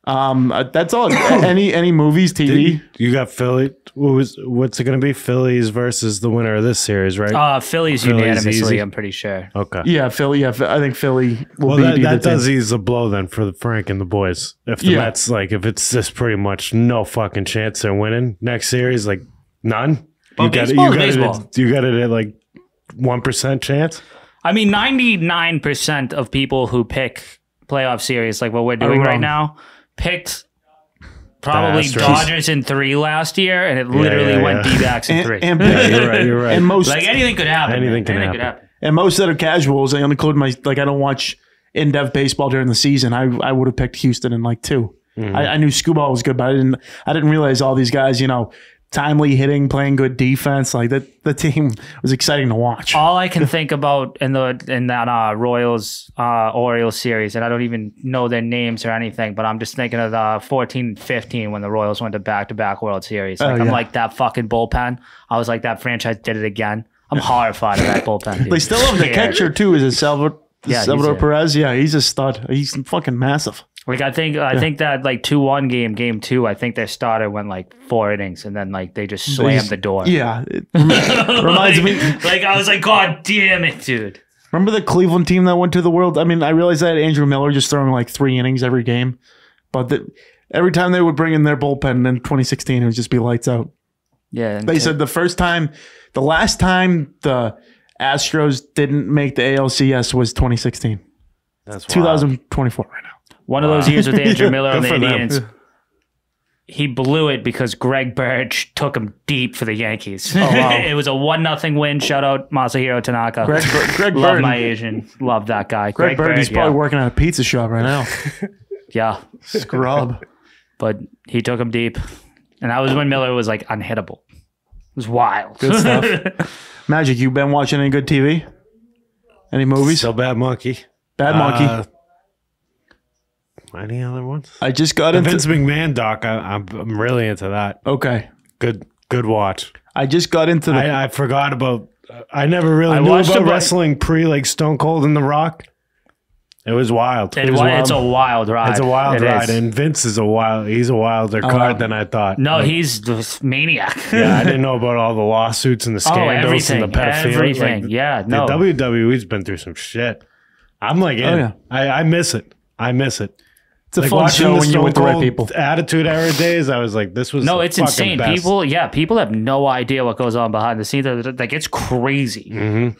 S1: That's all. Any movies, TV?
S3: You got Philly. What's it going to be? Phillies versus the winner of this series, right?
S2: Phillies unanimously. Easy. I'm pretty sure.
S3: Okay.
S1: Yeah, Philly. Yeah, I think Philly will be.
S3: That does ease the blow then for Frank and the boys. If the Mets, if it's just pretty much no fucking chance they're winning next series, like none.
S2: Well, you got
S3: it at like 1% chance.
S2: I mean, 99% of people who pick playoff series like what we're doing right now picked probably Dodgers in 3 last year, and it literally went D-backs in 3.
S3: You're right.
S1: And most
S2: anything could happen.
S3: Anything could happen.
S1: And most that are casuals, I include I don't watch in-depth baseball during the season. I would have picked Houston in 2. I knew Skubal was good, but I didn't realize all these guys, timely hitting, playing good defense. Like that, the team was exciting to watch.
S2: All I can think about in that Royals Orioles series, and I don't even know their names or anything, but I'm just thinking of the 14-15 when the Royals went to back-to-back World Series. I'm like, that fucking bullpen. I was like, that franchise did it again. I'm horrified of that bullpen. Dude.
S1: They still have the catcher too. Is it Salvador Perez? Yeah, he's a stud. He's fucking massive.
S2: Like I think that 2-1 game 2, I think their starter went 4 innings and then they just slammed the door.
S1: Yeah. It reminds me.
S2: I was like, God damn it, dude.
S1: Remember the Cleveland team that went to the World? I mean, I realized that Andrew Miller just throwing 3 innings every game. But every time they would bring in their bullpen in 2016, it would just be lights out.
S2: Yeah.
S1: They said the last time the Astros didn't make the ALCS was 2016. That's 2024 right now.
S2: One of those years with Andrew Miller on the Indians, he blew it because Greg Birch took him deep for the Yankees. Oh, wow. It was a 1-0 win. Shout out Masahiro Tanaka.
S1: Greg
S2: Love
S1: Bird.
S2: my Asian. Love that guy.
S1: Greg Bird, he's probably working at a pizza shop right now.
S2: Yeah.
S1: Scrub.
S2: But he took him deep. And that was when Miller was unhittable. It was wild.
S1: Good stuff. Magic, you been watching any good TV? Any movies?
S3: Still Bad Monkey.
S1: Bad Monkey.
S3: Any other ones?
S1: I just got
S3: the
S1: into
S3: Vince McMahon doc. I'm really into that.
S1: Okay.
S3: Good Good watch.
S1: I just got into the.
S3: I forgot about. I never really knew about wrestling pre like Stone Cold and The Rock. It was wild.
S2: It's a wild ride.
S3: It's a wild ride, and Vince is he's a wilder card than I thought.
S2: No, he's the maniac.
S3: Yeah, I didn't know about all the lawsuits and the scandals and the pedophilia.
S2: Everything.
S3: Like,
S2: yeah, no.
S3: The WWE's been through some shit. I'm like, I miss it. I miss it.
S1: It's a fun show when you're with the right people.
S3: Attitude Era days, I was like, this was
S2: it's insane. Best. People have no idea what goes on behind the scenes. Like, it's crazy.
S3: Mm-hmm.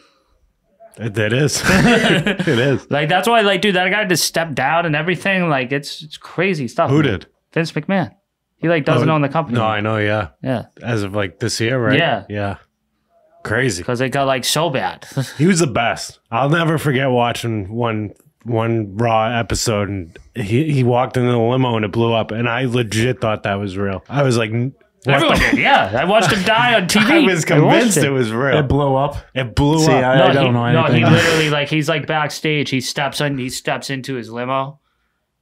S3: It is. It is.
S2: Like, that's why, like, dude, that guy just stepped down and everything. Like, it's crazy stuff.
S3: Who did?
S2: Vince McMahon. He, like, doesn't own the company.
S3: No, I know, yeah.
S2: Yeah.
S3: As of, like, this year, right?
S2: Yeah.
S3: Yeah. Crazy.
S2: Because it got, like, so bad.
S3: He was the best. I'll never forget watching one Raw episode, and he walked into the limo and it blew up, and I legit thought that was real. I was like...
S2: Everyone did, yeah. I watched him die on TV.
S3: I was convinced it was real.
S1: It blew up.
S3: It blew up.
S1: I don't know anything.
S2: No, he literally, like, he's like backstage. He steps into his limo,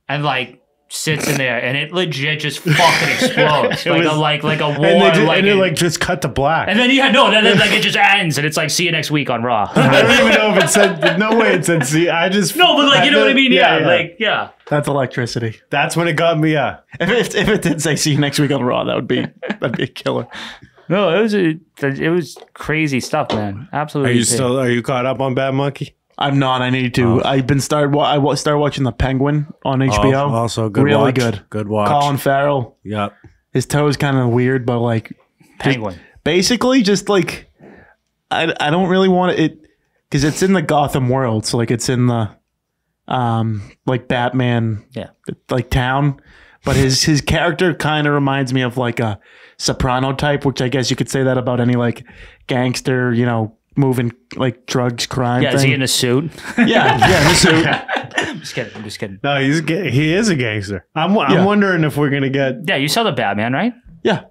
S2: and like sits in there, and it legit just fucking explodes. like a war.
S3: And it just cut to black.
S2: And then then like it just ends, and it's like, see you next week on Raw.
S3: I don't even know if it said. No way it said. See, I just
S2: no, but like you know what I mean? Yeah.
S1: That's electricity.
S3: That's when it got me. Yeah.
S1: If it did say see you next week on Raw, that'd be a killer.
S2: No, it was crazy stuff, man. Absolutely.
S3: Are you caught up on Bad Monkey?
S1: I'm not. I need to. I've been started watching The Penguin on HBO.
S3: Also good.
S1: Really
S3: watch.
S1: good.
S3: Good watch.
S1: Colin Farrell.
S3: Yep.
S1: His toe is kind of weird, but like
S2: Penguin.
S1: Basically, just like I don't really want it because it's in the Gotham world. So like it's in the like Batman, like town. But his character kind of reminds me of like a Soprano type, which I guess you could say that about any like gangster, moving like drugs, crime.
S2: Yeah,
S1: thing.
S2: is he in a suit?
S1: Yeah, in a suit.
S2: I'm just kidding.
S3: No, he is a gangster. I'm wondering if we're gonna get.
S2: Yeah, you saw the Batman, right?
S1: Yeah.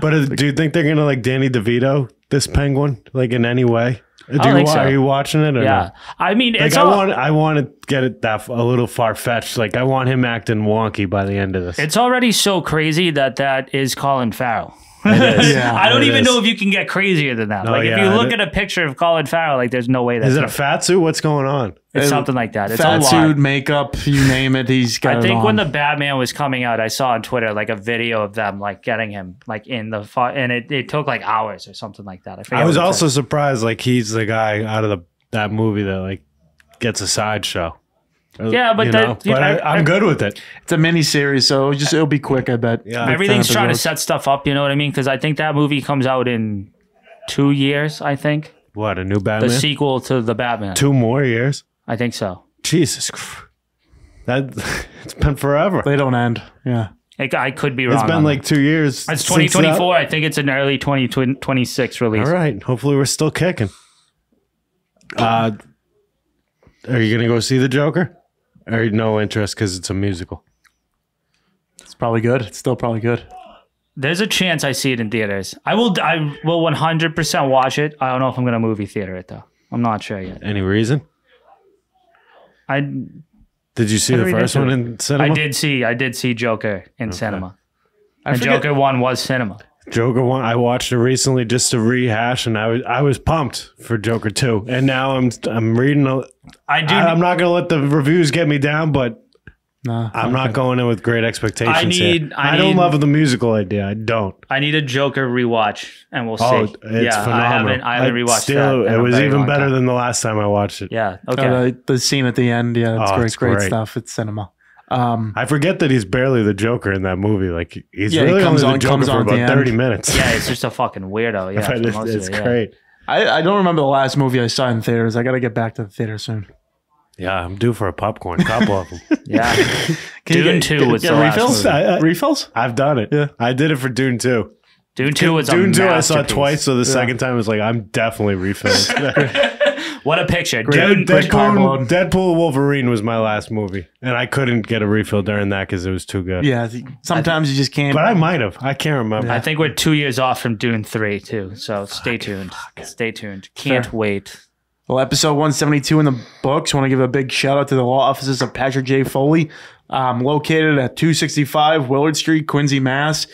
S3: But do you think they're gonna like Danny DeVito this Penguin like in any way? Are you watching it? Or no?
S2: I mean,
S3: like I want to get it a little far fetched. Like I want him acting wonky by the end of this.
S2: It's already so crazy that is Colin Farrell.
S3: It is.
S2: I don't even know if you can get crazier than that. If you look at a picture of Colin Farrell, like there's no way that
S3: is it a fat suit? What's going on?
S2: It's something like that. It's
S1: fat
S2: a lot.
S1: suit, makeup, you name it. He's got.
S2: I think
S1: it on.
S2: when the Batman was coming out, I saw on Twitter like a video of them like getting him like in the and it took like hours or something like that.
S3: I was also surprised like he's the guy out of that movie that like gets a sideshow.
S2: Yeah, but
S3: I'm good with it.
S1: It's a mini series, so it'll be quick. I bet.
S3: Yeah,
S2: everything's trying to set stuff up. You know what I mean? Because I think that movie comes out in 2 years. I think.
S3: What, a new Batman?
S2: The sequel to the Batman.
S3: 2 more years?
S2: I think so.
S3: Jesus, it's been forever.
S1: They don't end. Yeah.
S2: I could be wrong.
S3: It's been like 2 years.
S2: It's 2024. I think it's an early 2026 release.
S3: All right. Hopefully we're still kicking. Are you going to go see The Joker? Or no interest because it's a musical?
S1: It's probably good. It's still probably good.
S2: There's a chance I see it in theaters. I will 100% watch it. I don't know if I'm going to movie theater it though. I'm not sure yet.
S3: Any reason? Did you see the first one in cinema?
S2: I did see Joker in cinema. And Joker 1 was cinema.
S3: Joker 1, I watched it recently just to rehash, and I was pumped for Joker 2. And now I'm reading. I'm not going to let the reviews get me down, but I'm not going in with great expectations. I don't love the musical idea. I don't.
S2: I need a Joker rewatch, and we'll see.
S3: It's phenomenal.
S2: I haven't rewatched
S3: that. It was even better than the last time I watched it.
S2: Yeah. Okay.
S1: The scene at the end. Yeah, it's great stuff. It's cinema.
S3: I forget that he's barely the Joker in that movie. Like he's really only the Joker for about 30 minutes.
S2: Yeah, he's just a fucking weirdo. Yeah,
S3: it's great.
S1: I don't remember the last movie I saw in theaters. I got to get back to the theater soon.
S3: Yeah, I'm due for a popcorn. Couple of them.
S2: Yeah. Dune 2 was the
S1: refills?
S2: last movie.
S1: Refills?
S3: I've done it. Yeah, I did it for Dune 2.
S2: Dune 2 was
S3: Dune
S2: a
S3: 2 I
S2: masterpiece.
S3: saw twice, so the second time I was like, I'm definitely refilling.
S2: What a picture.
S3: Deadpool Wolverine was my last movie, and I couldn't get a refill during that because it was too good.
S1: Yeah, sometimes you just can't.
S3: But I might have. I can't remember.
S2: I think we're 2 years off from Dune 3 too, so stay tuned. Stay tuned. Can't wait.
S1: Well, episode 172 in the books. Want to give a big shout out to the law offices of Patrick J. Foley, located at 265 Willard Street, Quincy, Mass.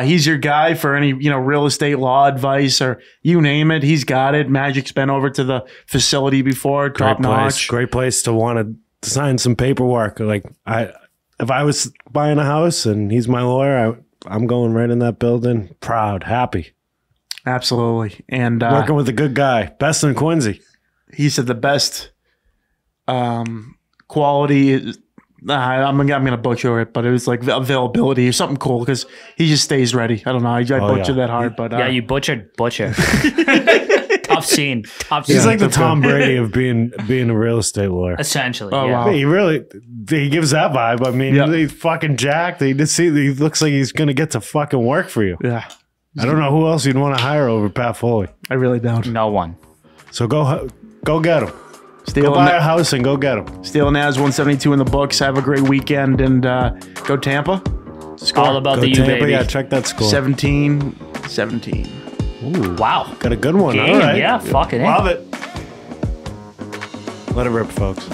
S1: He's your guy for any, real estate law advice or you name it. He's got it. Magic's been over to the facility before. Top notch.
S3: Great place to want to sign some paperwork. Like if I was buying a house and he's my lawyer, I'm going right in that building. Proud, happy.
S1: Absolutely. And
S3: working with a good guy. Best in Quincy.
S1: He said the best quality is, I'm gonna butcher it, but it was like availability or something cool because he just stays ready. I don't know. I butchered that hard, but
S2: you butchered. Tough scene.
S3: He's like the Tom Brady of being a real estate lawyer.
S2: Essentially.
S1: Oh,
S2: yeah.
S1: wow.
S3: He gives that vibe. I mean, he's fucking jacked. He looks like he's gonna get to fucking work for you.
S1: Yeah.
S3: I don't know who else you'd want to hire over Pat Foley.
S1: I really don't.
S2: No one.
S3: So go get him.
S1: Steele
S3: go buy a house and go get him.
S1: Steele Nazz 172 in the books. Have a great weekend and go Tampa.
S2: Score. All about the U, baby.
S3: Yeah, check that score.
S1: 17-17.
S3: Ooh,
S2: wow.
S3: Got a good one.
S2: Game,
S3: all right.
S2: Yeah, fucking
S3: Love it. Let it rip, folks.